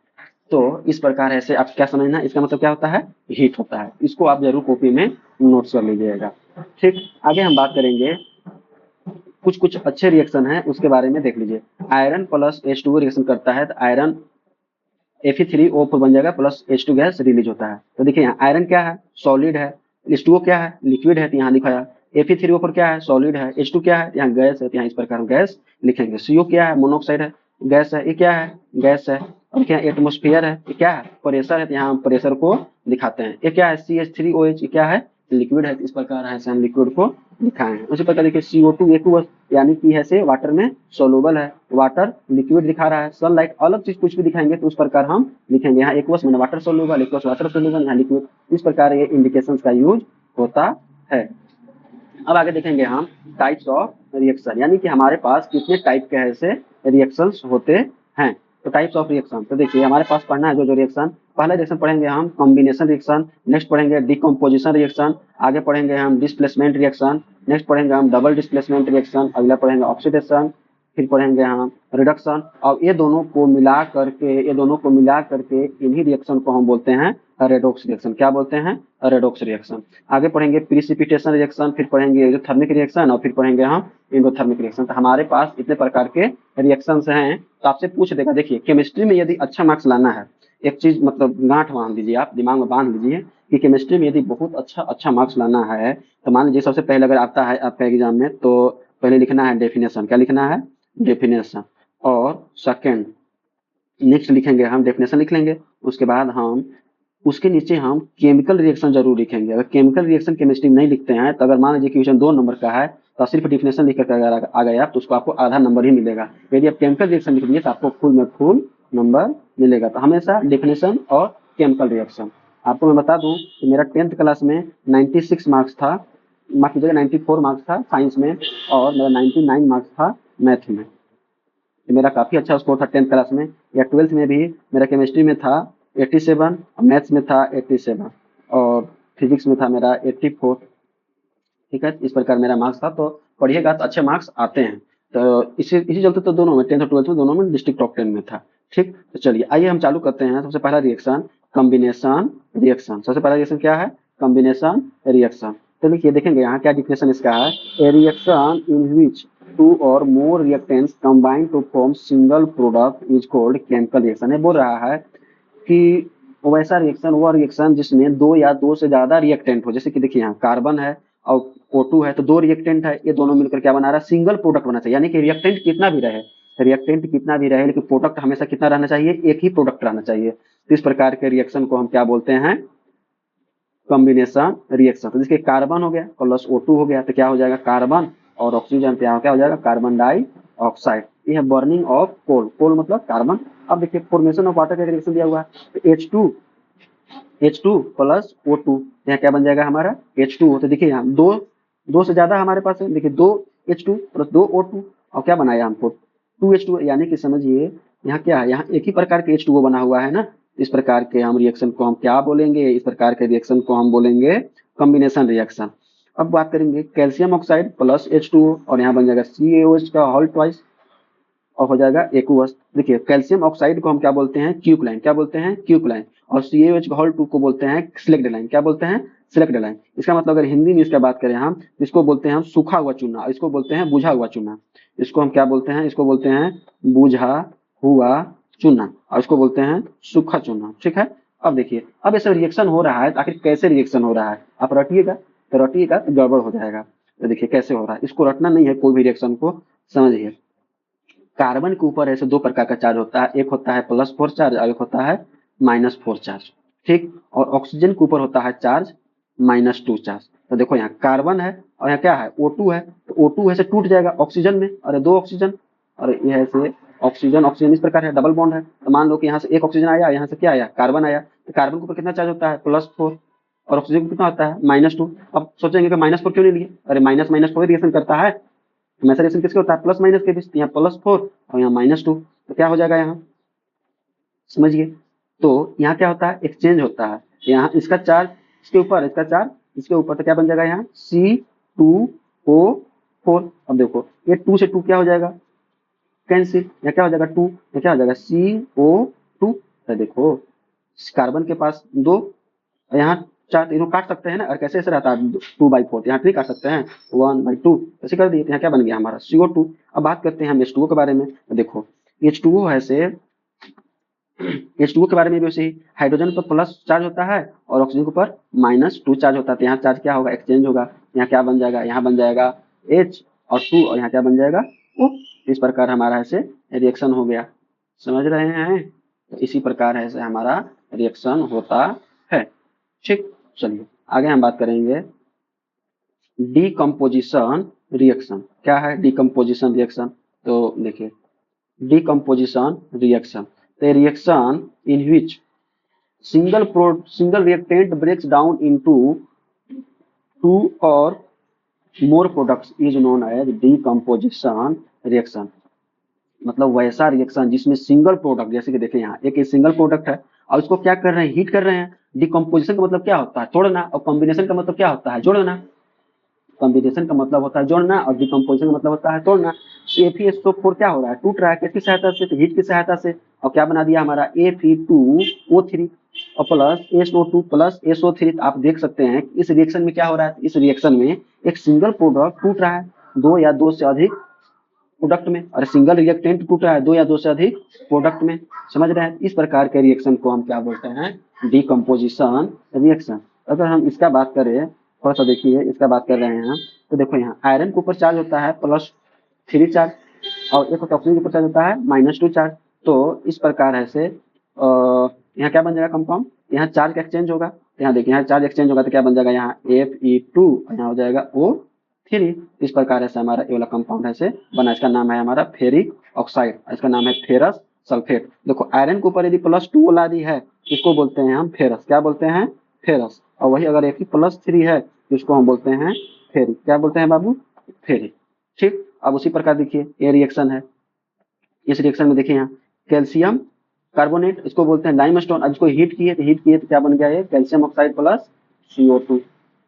तो इस प्रकार ऐसे आप क्या समझना, इसका मतलब क्या होता है, हीट होता है। इसको आप जरूर कॉपी में नोट्स कर लीजिएगा। ठीक, आगे हम बात करेंगे कुछ कुछ अच्छे रिएक्शन है उसके बारे में देख लीजिए। आयरन प्लस H2O रिएक्शन करता है तो आयरन Fe3O4 बन जाएगा प्लस H2 गैस रिलीज होता है। तो देखिए यहाँ आयरन क्या है, सॉलिड है, H2O क्या है, लिक्विड है, तो यहाँ लिखाया। Fe3O4 क्या है, सॉलिड है, H2 क्या है, यहाँ गैस है, तो यहाँ इस प्रकार हम गैस लिखेंगे। CO क्या है, मोनोऑक्साइड है, गैस है, ये क्या है, गैस है। और क्या एटमोस्फियर है, ये क्या है, प्रेशर है, तो यहाँ हम प्रेशर को दिखाते हैं। ये क्या है, CH3OH, ये क्या है, लिक्विड है, इस प्रकार ऐसे हम लिक्विड को दिखाए हैं। उसी प्रकार देखिए CO2 एक्वस यानी कि ऐसे वाटर में सोलुबल है, वाटर लिक्विड दिखा रहा है। सनलाइट अलग चीज कुछ भी दिखाएंगे तो उस प्रकार हम लिखेंगे। यहाँ एक्वस मैंने water soluble, aqueous water soluble, यहाँ लिक्विड, इस प्रकार ये इंडिकेशन का यूज होता है। अब आगे देखेंगे हम टाइप्स ऑफ रिएक्शन, यानी कि हमारे पास कितने टाइप के ऐसे रिएक्शंस होते हैं। तो टाइप्स ऑफ रिएक्शन, तो देखिए हमारे पास पढ़ना है जो जो रिएक्शन। पहला रिएक्शन पढ़ेंगे हम कॉम्बिनेशन रिएक्शन, नेक्स्ट पढ़ेंगे डिकम्पोजिशन रिएक्शन, आगे पढ़ेंगे हम डिस्प्लेसमेंट रिएक्शन, नेक्स्ट पढ़ेंगे हम डबल डिस्प्लेसमेंट रिएक्शन, अगला पढ़ेंगे ऑक्सीडेशन, फिर पढ़ेंगे हम रिडक्शन। और ये दोनों को मिला करके इन्हीं रिएक्शन को हम बोलते हैं रेडॉक्स रिएक्शन। क्या बोलते हैं, रेडॉक्स रिएक्शन। आगे पढ़ेंगे प्रिसिपिटेशन रिएक्शन, फिर पढ़ेंगे एक्सोथर्मिक रिएक्शन, और फिर पढ़ेंगे हम एंडोथर्मिक रिएक्शन। तो हमारे पास इतने प्रकार के रिएक्शंस हैं। तो आपसे पूछ देगा, देखिए केमिस्ट्री में यदि अच्छा मार्क्स लाना है, एक चीज मतलब गांठ बांध लीजिए, आप दिमाग में बांध लीजिए कि केमिस्ट्री में यदि बहुत अच्छा मार्क्स लाना है, तो मान लीजिए सबसे पहले अगर आता है आपका एग्जाम में, तो पहले लिखना है डेफिनेशन। क्या लिखना है, डेफिनेशन। और सेकंड नेक्स्ट लिखेंगे हम डेफिनेशन लिख लेंगे, उसके बाद हम उसके नीचे हम केमिकल रिएक्शन जरूर लिखेंगे। अगर केमिकल रिएक्शन केमिस्ट्री में नहीं लिखते हैं, तो अगर मान लीजिए क्वेश्चन 2 नंबर का है तो सिर्फ डेफिनेशन लिख कर अगर आ गया तो उसको आपको आधा नंबर ही मिलेगा। यदि आप केमिकल रिएक्शन लिख दिए तो आपको फुल में फुल नंबर मिलेगा। तो हमेशा डेफिनेशन और केमिकल रिएक्शन। आपको मैं बता दूं कि मेरा 10th क्लास में 96 मार्क्स था, माफ कीजिएगा 94 मार्क्स था साइंस में, और मेरा 99 मार्क्स था मैथ में। मेरा काफी अच्छा स्कोर था 10th क्लास में। या 12th में भी मेरा केमिस्ट्री में था 87, मैथ्स में था 87, और फिजिक्स में था मेरा 84। ठीक है, इस प्रकार मेरा मार्क्स था। तो पढ़िएगा तो अच्छे मार्क्स आते हैं। तो इसी चलते तो दोनों में 10th और 12th में दोनों में डिस्ट्रिक्ट टॉप 10 में था। ठीक, तो चलिए आइए हम चालू करते हैं। सबसे पहला रिएक्शन कॉम्बिनेशन रिएक्शन। सबसे पहला रिएक्शन क्या है, कॉम्बिनेशन रिएक्शन। तो देखिए देखेंगे यहाँ क्या डिफिनेशन इसका है। ए रिएक्शन इन विच टू और more reactants combine to form single product is called chemical reaction. ये बोल रहा है कि वैसा रिएक्शन, वह रिएक्शन जिसमें दो या दो से ज्यादा रिएक्टेंट हो। जैसे कि देखिए यहाँ कार्बन है और O2 है, तो दो रिएक्टेंट है, ये दोनों मिलकर क्या बना रहा है, सिंगल प्रोडक्ट बना चाहिए। यानी कि रिएक्टेंट कितना भी रहे, लेकिन प्रोडक्ट हमेशा कितना रहना चाहिए, एक ही प्रोडक्ट रहना चाहिए। तो इस प्रकार के रिएक्शन को हम क्या बोलते हैं, कॉम्बिनेशन रिएक्शन। तो देखिए कार्बन हो गया प्लस O2 हो गया, तो क्या हो जाएगा, कार्बन और ऑक्सीजन, क्या हो जाएगा, कार्बन डाइऑक्साइड। ये है बर्निंग ऑफ कोल मतलब कार्बन। अब देखिए फॉर्मेशन ऑफ वाटर का रिएक्शन दिया हुआ है, तो H2 प्लस O2, यहाँ क्या बन जाएगा हमारा H2O। तो देखिए यहाँ दो से ज्यादा हमारे पास है, देखिए 2 H2 प्लस 2 O2, और क्या बनाया हमको 2H2, यानी कि समझिए यहाँ क्या है, यहाँ एक ही प्रकार के H2O बना हुआ है ना। इस प्रकार के हम रिएक्शन को हम क्या बोलेंगे, इस प्रकार के रिएक्शन को हम बोलेंगे कॉम्बिनेशन रिएक्शन। अब बात करेंगे कैल्शियम ऑक्साइड प्लस H2O, और यहाँ बन जाएगा CaOH का होल ट्वाइस, और हो जाएगा एक्वस। देखिए कैल्शियम ऑक्साइड को हम क्या बोलते हैं, क्यूक्लाइन। क्या बोलते हैं, क्यूक्लाइन। और CaOH होल 2 को बोलते हैं सिलेक्ट लाइन। क्या बोलते हैं, सिलेक्ट लाइन। इसका मतलब अगर हिंदी में इसका बात करें हम, इसको बोलते हैं हम सूखा हुआ चूना, इसको बोलते हैं बुझा हुआ चूना। इसको हम क्या बोलते हैं, इसको बोलते हैं बुझा हुआ चूना, और इसको बोलते हैं सूखा चूना। ठीक है, अब देखिए अब ऐसा रिएक्शन हो रहा है, आखिर कैसे रिएक्शन हो रहा है, आप रटिएगा तो गड़बड़ हो जाएगा। तो देखिए कैसे हो रहा है, इसको रटना नहीं है, कोई भी रिएक्शन को समझिए। कार्बन के ऊपर ऐसे दो प्रकार का चार्ज होता है, एक होता है +4 चार्ज और एक होता है -4 चार्ज। ठीक, और ऑक्सीजन के ऊपर होता है चार्ज -2 चार्ज। तो देखो यहाँ कार्बन है और यहाँ क्या है O2 है, तो O2 ऐसे टूट जाएगा ऑक्सीजन में, और दो ऑक्सीजन, और ये ऐसे ऑक्सीजन इस प्रकार है, डबल बॉन्ड है। तो मान लो कि यहाँ से एक ऑक्सीजन आया, यहाँ से क्या आया, कार्बन आया, तो कार्बन के ऊपर कितना चार्ज होता है, +4, और ऑक्सीजन को कितना होता है -2। अब सोचेंगे कि -4 क्यों नहीं लिए, अरे माइनस माइनस फोर रिएक्शन करता है, हमेशा रिएक्शन किसके होता है, प्लस माइनस के बीच। यहाँ +4 और यहाँ -2, तो क्या हो जाएगा यहाँ, समझिए। तो यहाँ क्या होता है, एक्सचेंज होता है। यहाँ इसका चार्ज इसके ऊपर, इसका चार्ज इसके ऊपर, तो क्या बन जाएगा यहाँ C2O4। अब देखो ये 2 से 2 क्या हो जाएगा, कैंसिल। यहाँ क्या हो जाएगा 2, यहाँ क्या हो जाएगा CO2। तो देखो कार्बन के पास 2, यहाँ 4, तीनों काट सकते हैं ना, और कैसे ऐसे रहता है 2/4, यहाँ 3 काट सकते हैं 1/2, ऐसे कर दिए। तो यहाँ क्या बन गया हमारा CO2। अब बात करते हैं हम H2O के बारे में। तो देखो H2O है से H2O के बारे में भी वैसे ही, हाइड्रोजन पर प्लस चार्ज होता है और ऑक्सीजन के ऊपर -2 चार्ज होता है, तो यहाँ चार्ज क्या होगा, एक्सचेंज होगा। यहाँ क्या बन जाएगा, यहाँ बन जाएगा H और 2 और यहाँ क्या बन जाएगा O। इस प्रकार हमारा ऐसे रिएक्शन हो गया, समझ रहे हैं। तो इसी प्रकार ऐसे हमारा रिएक्शन होता है। ठीक, चलिए आगे हम बात करेंगे डीकम्पोजिशन रिएक्शन। क्या है डीकम्पोजिशन रिएक्शन, तो देखिए decomposition reaction, the reaction in which single reactant breaks down into two or more products is known as decomposition reaction। मतलब वैसा रिएक्शन जिसमें सिंगल प्रोडक्ट, जैसे कि देखिए यहाँ एक सिंगल प्रोडक्ट है और उसको क्या कर रहे हैं, हीट कर रहे हैं। डिकम्पोजिशन का मतलब क्या होता है, तोड़ना, और कॉम्बिनेशन का मतलब क्या होता है, जोड़ना। कॉम्बिनेशन का मतलब होता है जोड़ना और डिकम्पोजिशन का मतलब होता है तोड़ना। Fe2SO4 क्या हो रहा है, टूट रहा है, किसकी सहायता से, तो हीट की सहायता से। और क्या बना दिया हमारा Fe2O3 और प्लस SO2 प्लस SO3। तो आप देख सकते हैं इस रिएक्शन में क्या हो रहा है, इस रिएक्शन में एक सिंगल प्रोडक्ट टूट रहा है दो या दो से अधिक प्रोडक्ट में, और सिंगल रिएक्टेंट टूट रहा है दो या दो से अधिक प्रोडक्ट में, समझ रहे हैं। इस प्रकार के रिएक्शन को हम क्या बोलते हैं, डिकम्पोजिशन रिएक्शन। अगर हम इसका बात करें, थोड़ा सा देखिए इसका बात कर रहे हैं, तो देखो यहाँ आयरन के ऊपर चार्ज होता है +3 चार्ज और एक ऑक्सीजन के ऊपर चार्ज होता है -2 चार्ज। तो इस प्रकार है से यहाँ क्या बन जाएगा कंपाउंड, यहाँ चार्ज का एक्सचेंज होगा। यहाँ देखिए यहाँ चार्ज एक्सचेंज होगा तो क्या बन जाएगा, यहाँ Fe2 और यहाँ हो जाएगा O3। इस प्रकार से हमारा ये वाला कंपाउंड ऐसे बना, इसका नाम है हमारा फेरिक ऑक्साइड, इसका नाम है फेरस सल्फेट। देखो आयरन के ऊपर यदि +2 ओला दी है, इसको बोलते हैं हम फेरस, क्या बोलते हैं, फेरस। और वही अगर Fe+3 है तो इसको हम बोलते हैं फेरिक, क्या बोलते हैं बाबू, फेरिक। ठीक, अब उसी प्रकार देखिए ये रिएक्शन है, इस रिएक्शन में देखिए यहाँ कैल्शियम कार्बोनेट, इसको बोलते हैं लाइमस्टोन। अब इसको हीट किए तो क्या बन गया, ये कैल्शियम ऑक्साइड प्लस CO2।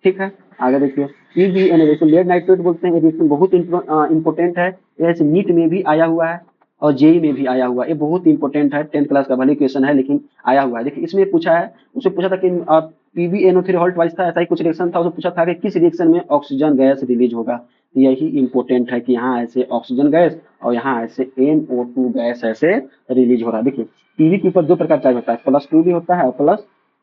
ठीक है, आगे देखिए PbNA, इसको लेड नाइट्रेट बोलते हैं। ये रिएक्शन बहुत इंपॉर्टेंट है, ये नीट में भी आया हुआ है और जेई में भी आया हुआ है। ये बहुत इंपॉर्टेंट है, 10th क्लास का भले क्वेश्चन है लेकिन आया हुआ है। देखिए इसमें पूछा है, उससे पूछा था कि PbNO3 हॉल्ट वाइज था, ऐसा ही कुछ रिएक्शन था, उसमें पूछा था कि किस रिएक्शन में ऑक्सीजन गैस रिलीज होगा। यही इंपॉर्टेंट है कि यहाँ ऐसे ऑक्सीजन गैस और यहाँ ऐसे NO2 गैस ऐसे रिलीज हो रहा है। देखिए पीवी के ऊपर दो प्रकार चार्ज होता है, +2 भी होता है और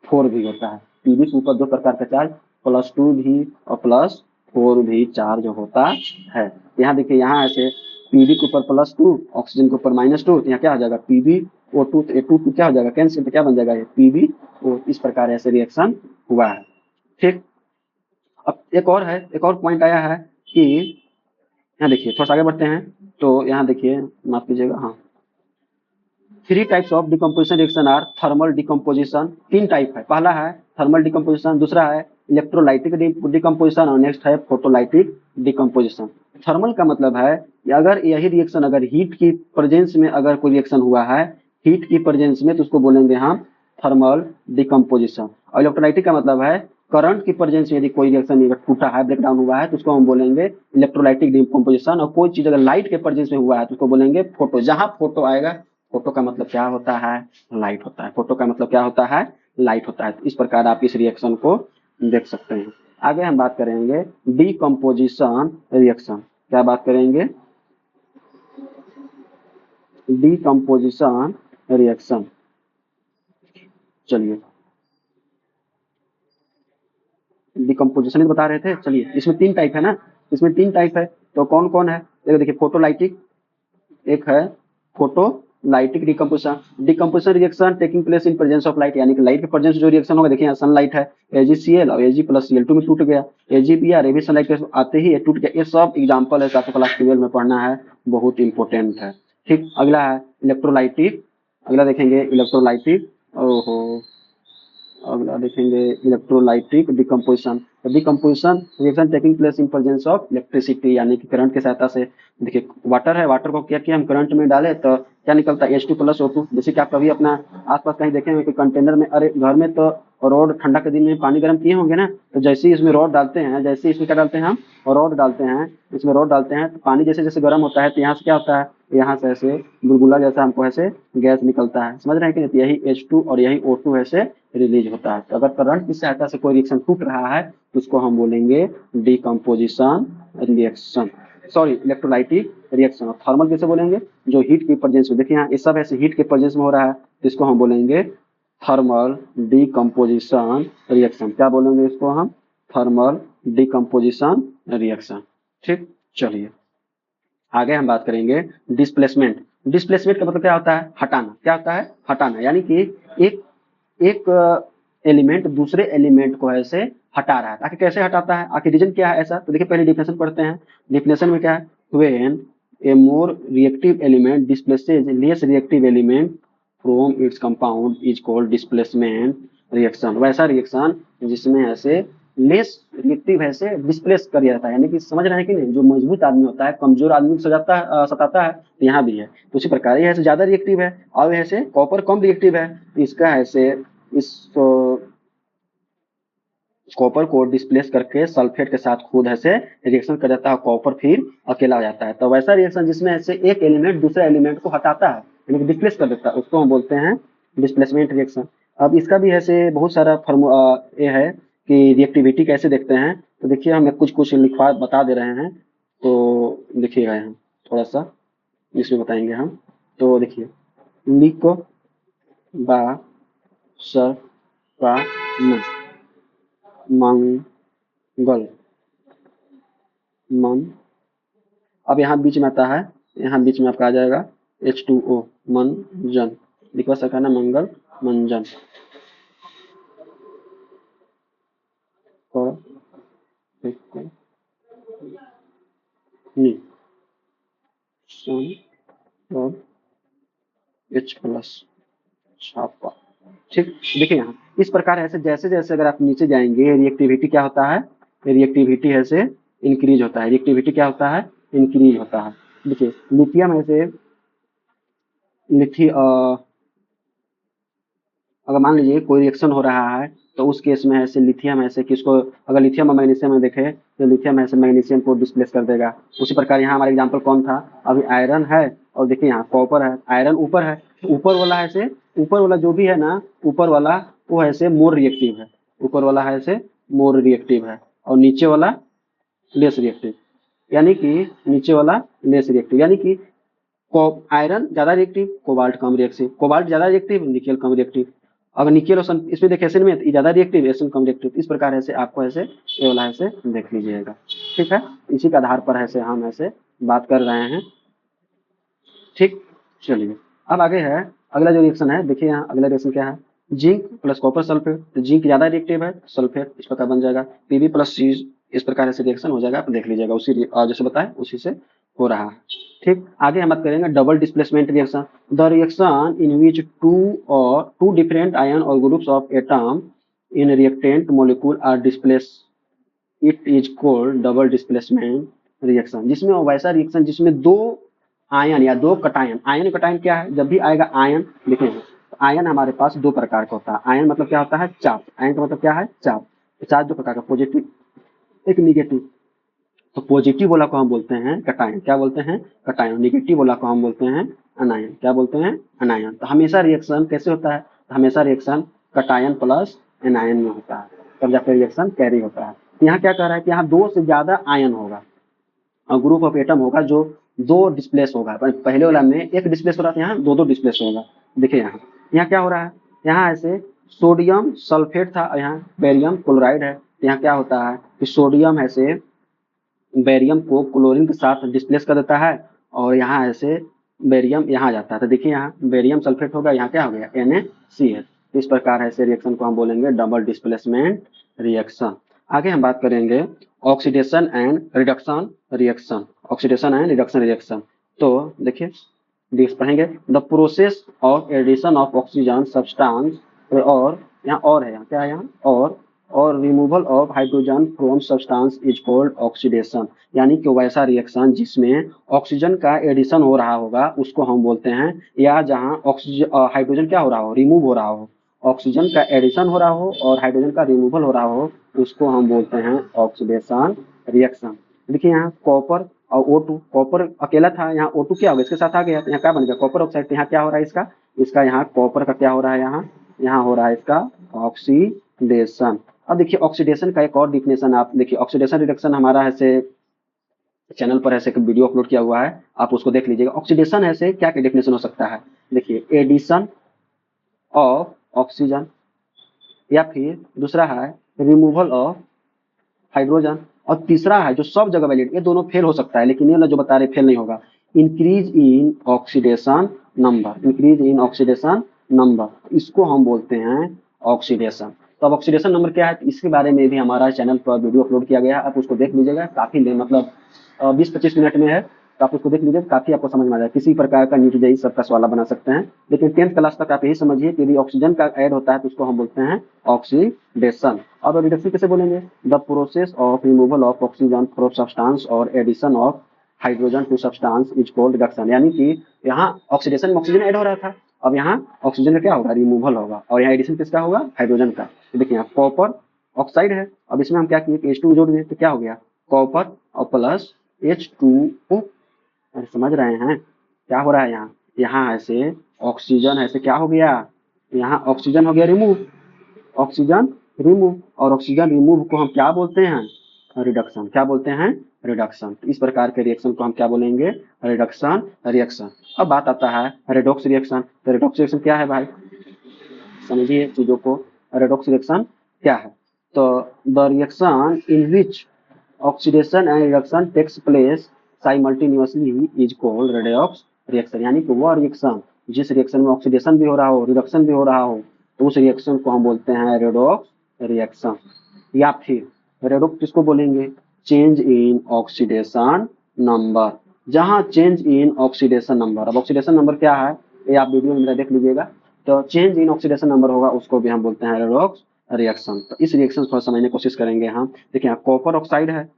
+4 भी होता है। पीवी के ऊपर दो प्रकार का चार्ज, +2 भी और +4 भी चार्ज होता है। यहाँ देखिए यहाँ ऐसे पीवी के ऊपर +2 ऑक्सीजन के ऊपर -2, तो यहाँ क्या हो जाएगा PbO2, तो A2 क्या हो जाएगा कैंसिल, तो क्या बन जाएगा PbO। इस प्रकार ऐसे रिएक्शन हुआ है। ठीक, अब एक और पॉइंट आया है कि यहाँ देखिए थोड़ा सा आगे बढ़ते हैं, तो यहाँ देखिए माफ कीजिएगा, हाँ 3 types of decomposition reaction are thermal decomposition. 3 type है, पहला है थर्मल डिकम्पोजिशन, दूसरा है इलेक्ट्रोलाइटिक डिकम्पोजिशन और नेक्स्ट है फोटोलाइटिक डिकम्पोजिशन। थर्मल का मतलब है कि अगर यही रिएक्शन अगर हीट की प्रेजेंस में अगर कोई रिएक्शन हुआ है, हीट की प्रेजेंस में, तो उसको बोलेंगे हम थर्मल डिकम्पोजिशन। और इलेक्ट्रोलाइटिक का मतलब है करंट की प्रेजेंस में यदि कोई रिएक्शन टूटा है, ब्रेक डाउन हुआ है, तो उसको हम बोलेंगे इलेक्ट्रोलाइटिक डिकम्पोजिशन। और कोई चीज अगर लाइट के प्रेजेंस में हुआ है तो उसको बोलेंगे फोटो। जहां फोटो आएगा, फोटो का मतलब क्या होता है, लाइट होता है। फोटो का मतलब क्या होता है, लाइट होता है। तो इस प्रकार आप इस रिएक्शन को देख सकते हैं। आगे हम बात करेंगे डीकम्पोजिशन रिएक्शन। क्या बात करेंगे, डीकम्पोजिशन रिएक्शन। चलिए डिकम्पोजिशन बता रहे थे, चलिए इसमें 3 टाइप है ना, इसमें 3 टाइप है, तो कौन कौन है, देखिए फोटोलाइटिक, एक है photolytic decomposition. Decomposition reaction taking place in presence of light, यानी कि लाइट के प्रेजेंस जो रिएक्शन होगा, देखिए यहाँ सनलाइट है, AgCl और Ag+Cl2 में टूट गया, AgBr ये भी सनलाइट के आते ही ये टूट गया। ये सब एग्जाम्पल है, आपको क्लास 12 में पढ़ना है, बहुत इंपॉर्टेंट है। ठीक, अगला है इलेक्ट्रोलाइटिक, अगला देखेंगे इलेक्ट्रोलाइटिक, ओहो अगला देखेंगे electrolytic decomposition. Decomposition reaction taking place in presence of electricity, यानी कि करंट की सहायता से। देखिए वाटर है, वाटर को क्या किया हम करंट में डाले तो क्या निकलता है H2+O2। जैसे कि आप कभी अपना आसपास कहीं देखे होंगे कंटेनर में, अरे घर में तो रॉड ठंडा के दिन में पानी गर्म किए होंगे ना, तो जैसे ही इसमें रॉड डालते हैं, जैसे इसमें क्या डालते हैं हम रॉड डालते हैं, इसमें रॉड डालते हैं तो पानी जैसे जैसे गर्म होता है तो यहाँ से क्या होता है, यहाँ से ऐसे बुलबुला जैसा हमको ऐसे गैस निकलता है, समझ रहे हैं कि नहीं। यही H2 और यही O2 ऐसे रिलीज होता है। तो अगर करंट की सहायता से कोई रिएक्शन टूट रहा है तो उसको हम बोलेंगे decomposition reaction, sorry electrolytic reaction. और थर्मल कैसे बोलेंगे, जो हीट की प्रेजेंस में, देखिए यहाँ ये सब ऐसे हीट के प्रेजेंस में हो रहा है, तो इसको हम बोलेंगे थर्मल डिकम्पोजिशन रिएक्शन। क्या बोलेंगे इसको हम? Thermal decomposition reaction. ठीक, चलिए आगे हम बात करेंगे डिस्प्लेसमेंट। डिस्प्लेसमेंट का मतलब क्या होता है? हटाना। क्या होता है? हटाना। यानी कि एक एक एलिमेंट दूसरे एलिमेंट को ऐसे हटा रहा है। आखिर कैसे हटाता है? आखिर रीजन क्या है ऐसा? तो देखिए पहले डिफिनेशन पढ़ते हैं। डिफिनेशन में क्या है? When a more reactive element displaces less reactive element from its compound is called displacement reaction. वैसा रिएक्शन जिसमें ऐसे लेस रिएक्टिव ऐसे डिस्प्लेस कर दिया जाता है। यानी कि समझ रहे हैं कि नहीं? जो मजबूत आदमी होता है कमजोर आदमी को सताता है, तो यहाँ भी है। तो उसी प्रकार ये ऐसे ज्यादा रिएक्टिव है और ऐसे कॉपर कम रिएक्टिव है। इसका ऐसे इस कॉपर को डिस्प्लेस करके सल्फेट के साथ खुद ऐसे रिएक्शन कर जाता है, कॉपर फिर अकेला हो जाता है। तो वैसा रिएक्शन जिसमें ऐसे एक एलिमेंट दूसरे एलिमेंट को हटाता है, यानी कि डिस्प्लेस कर देता है, उसको हम बोलते हैं डिस्प्लेसमेंट रिएक्शन। अब इसका भी ऐसे बहुत सारा ये है कि रिएक्टिविटी कैसे देखते हैं। तो देखिए हम कुछ कुछ लिखवा बता दे रहे हैं, तो देखिएगा यहाँ थोड़ा सा इसमें बताएंगे हम। तो देखिए लिको बा सर का मंगल मन। अब यहाँ बीच में आता है, यहाँ बीच में आपका आ जाएगा H2O मंजन। लिखवा सका ना मंगल मंजन और और H प्लस छापा। ठीक, देखिए यहाँ इस प्रकार ऐसे जैसे जैसे अगर आप नीचे जाएंगे रिएक्टिविटी क्या होता है? रिएक्टिविटी ऐसे इंक्रीज होता है। रिएक्टिविटी क्या होता है? इंक्रीज होता है। देखिए लिथियम ऐसे लिथि अगर मान लीजिए कोई रिएक्शन हो रहा है तो उस केस में ऐसे लिथियम ऐसे किसको, अगर लिथियम और मैग्नीशियम में देखें तो लिथियम ऐसे मैग्नीशियम को डिस्प्लेस कर देगा। उसी प्रकार यहाँ हमारा एग्जांपल कौन था? अभी आयरन है और देखिए यहाँ कॉपर है। आयरन ऊपर है, ऊपर वाला ऐसे, ऊपर वाला जो भी है ना, ऊपर वाला वो ऐसे मोर रिएक्टिव है। ऊपर वाला है ऐसे मोर रिएक्टिव है और नीचे वाला लेस रिएक्टिव। यानी कि नीचे वाला लेस रिएक्टिव, यानी कि आयरन ज्यादा रिएक्टिव, कोबाल्ट कम रिएक्टिव, कोबाल्ट ज्यादा रिएक्टिव, निकेल कम रिएक्टिव। अगर निकेल और इसमें देखिए एसिड में ये ज्यादा रिएक्टिव, एसिड कम रिएक्टिव। इस प्रकार ऐसे आपको ऐसे ये वाला ऐसे देख लीजिएगा। ठीक है, इसी के आधार पर ऐसे हम ऐसे बात कर रहे हैं। ठीक, चलिए अब आगे है अगला जो रिएक्शन है। देखिए यहाँ अगला रिएक्शन क्या है? Zinc plus copper sulphate. तो जिंक ज्यादा रिएक्टिव है, सल्फेट इस प्रकार बन जाएगा Pb प्लस सी। इस प्रकार से रिएक्शन हो जाएगा, आप देख लीजिएगा। उसी जैसे बताए उसी से हो रहा है। ठीक, आगे हम बात करेंगे double displacement reaction. The reaction in which two different ion और groups of atom in reactant molecule are displace, it is called double displacement reaction. जिसमें वैसा रिएक्शन जिसमें दो आयन या दो कटायन, आयन कटायन क्या है? जब भी आएगा आयन लिखेंगे तो आयन हमारे पास दो प्रकार का होता है। आयन मतलब क्या होता है? चार्ज। आयन का मतलब क्या है? चार्ज। तो चार्ज दो प्रकार का, पॉजिटिव एक निगेटिव। तो पॉजिटिव वाला को हम बोलते हैं कटायन। क्या बोलते हैं? कटायन। निगेटिव वाला को हम बोलते हैं अनायन। क्या बोलते हैं? अनायन। तो हमेशा रिएक्शन कैसे होता है? तो हमेशा रिएक्शन कटायन प्लस एनायन में होता है, तब जाकर रिएक्शन कैरी होता है। तो यहाँ क्या कह रहा है कि यहाँ दो से ज्यादा आयन होगा और ग्रुप ऑफ एटम होगा जो दो डिस्प्लेस होगा। पहले वाला में एक डिस्प्लेस हो रहा था, यहाँ दो दो डिस्प्लेस होगा। देखिए यहाँ यहाँ क्या हो रहा है? यहाँ ऐसे सोडियम सल्फेट था और यहाँ बेरियम क्लोराइड है। तो यहाँ क्या होता है कि सोडियम ऐसे बेरियम को क्लोरीन के साथ डिस्प्लेस कर देता है और यहाँ ऐसे बेरियम यहाँ जाता है। तो देखिए यहाँ बेरियम सल्फेट होगा, यहाँ क्या हो गया? NaCl। इस प्रकार ऐसे रिएक्शन को हम बोलेंगे डबल डिस्प्लेसमेंट रिएक्शन। आगे हम बात करेंगे oxidation and reduction reaction. Oxidation and reduction reaction. तो देखिए पढ़ेंगे the process of addition of oxygen substance, और यहाँ और है, यहाँ क्या है? यहाँ और removal of hydrogen from substance is called oxidation. यानी कि वैसा रिएक्शन जिसमें ऑक्सीजन का एडिशन हो रहा होगा उसको हम बोलते हैं, या जहां ऑक्सीजन हाइड्रोजन क्या हो रहा हो? रिमूव हो रहा हो। ऑक्सीजन का एडिशन हो रहा हो और हाइड्रोजन का रिमूवल हो रहा हो, उसको हम बोलते हैं ऑक्सीडेशन रिएक्शन। देखिए यहाँ कॉपर और O2, कॉपर अकेला था, यहाँ O2 क्या होगा? इसके साथ आ गया तो यहाँ क्या बन गया? Copper oxide. यहाँ क्या हो रहा है? इसका यहाँ कॉपर का क्या हो रहा है? यहाँ हो रहा है इसका ऑक्सीडेशन। अब देखिए ऑक्सीडेशन का एक और डिफिनेशन आप देखिए, ऑक्सीडेशन रिडक्शन हमारा ऐसे चैनल पर ऐसे वीडियो अपलोड किया हुआ है, आप उसको देख लीजिएगा। ऑक्सीडेशन ऐसे क्या क्या डिफिनेशन हो सकता है? देखिए एडिशन ऑफ ऑक्सीजन, या फिर दूसरा है रिमूवल ऑफ हाइड्रोजन, और तीसरा है जो सब जगह वैलिड, ये दोनों फेल हो सकता है लेकिन ये वाला जो बता रहे फेल नहीं होगा, increase in oxidation number, increase in oxidation number, इसको हम बोलते हैं ऑक्सीडेशन। तो अब ऑक्सीडेशन नंबर क्या है, तो इसके बारे में भी हमारा चैनल पर वीडियो अपलोड किया गया है, आप उसको देख लीजिएगा, काफी मतलब 20-25 मिनट में है, तो आप उसको देख लीजिए, काफी आपको समझ में आ जाए, किसी प्रकार का नीट जेई सबका सवाल बना सकते हैं, लेकिन 10th क्लास तक आप यही समझिए कि यदि ऑक्सीजन का ऐड होता है तो उसको हम बोलते हैं ऑक्सीडेशन। अब रिडक्शन कैसे बोलेंगे, the process of removal of oxygen from substance और addition of hydrogen to substance is called reduction, यानी कि यहाँ ऑक्सीडेशन में ऑक्सीजन ऐड हो रहा था, अब यहाँ ऑक्सीजन का क्या होगा, रिमूवल होगा, और यहाँ एडिशन किसका होगा, हाइड्रोजन का। तो देखिए यहाँ कॉपर ऑक्साइड है, अब इसमें हम क्या किए कि H2 जोड़ दिए, तो क्या हो गया, कॉपर और प्लस H2O, समझ रहे हैं क्या हो रहा है यहाँ, यहाँ ऐसे ऑक्सीजन ऐसे क्या हो गया, यहाँ ऑक्सीजन हो गया रिमूव, ऑक्सीजन रिमूव, और ऑक्सीजन रिमूव को हम क्या बोलते हैं, रिडक्शन, क्या बोलते हैं, रिडक्शन। तो इस प्रकार के रिएक्शन को हम क्या बोलेंगे, रिडक्शन रिएक्शन। अब बात आता है रेडॉक्स रिएक्शन, तो रेडॉक्स रिएक्शन क्या है भाई, समझिए चीजों को, रेडॉक्स रिएक्शन क्या है, तो the reaction in which oxidation and reduction takes place simultaneously is called redox reaction, यानी कि वह रिएक्शन जिस रिएक्शन में ऑक्सीडेशन भी हो रहा हो रिडक्शन भी हो रहा हो, तो उस रिएक्शन को हम बोलते हैं रेडॉक्स रिएक्शन। या फिर रेडॉक्स किसको बोलेंगे, चेंज इन ऑक्सीडेशन नंबर, जहां चेंज इन ऑक्सीडेशन नंबर, अब ऑक्सीडेशन नंबर क्या है ये आप वीडियो में मेरा देख लीजिएगा, तो चेंज इन ऑक्सीडेशन नंबर होगा उसको भी हम बोलते हैं रेडॉक्स रिएक्शन। तो इस रिएक्शन को समझने की कोशिश करेंगे हम। देखिए यहाँ कॉपर ऑक्साइड है,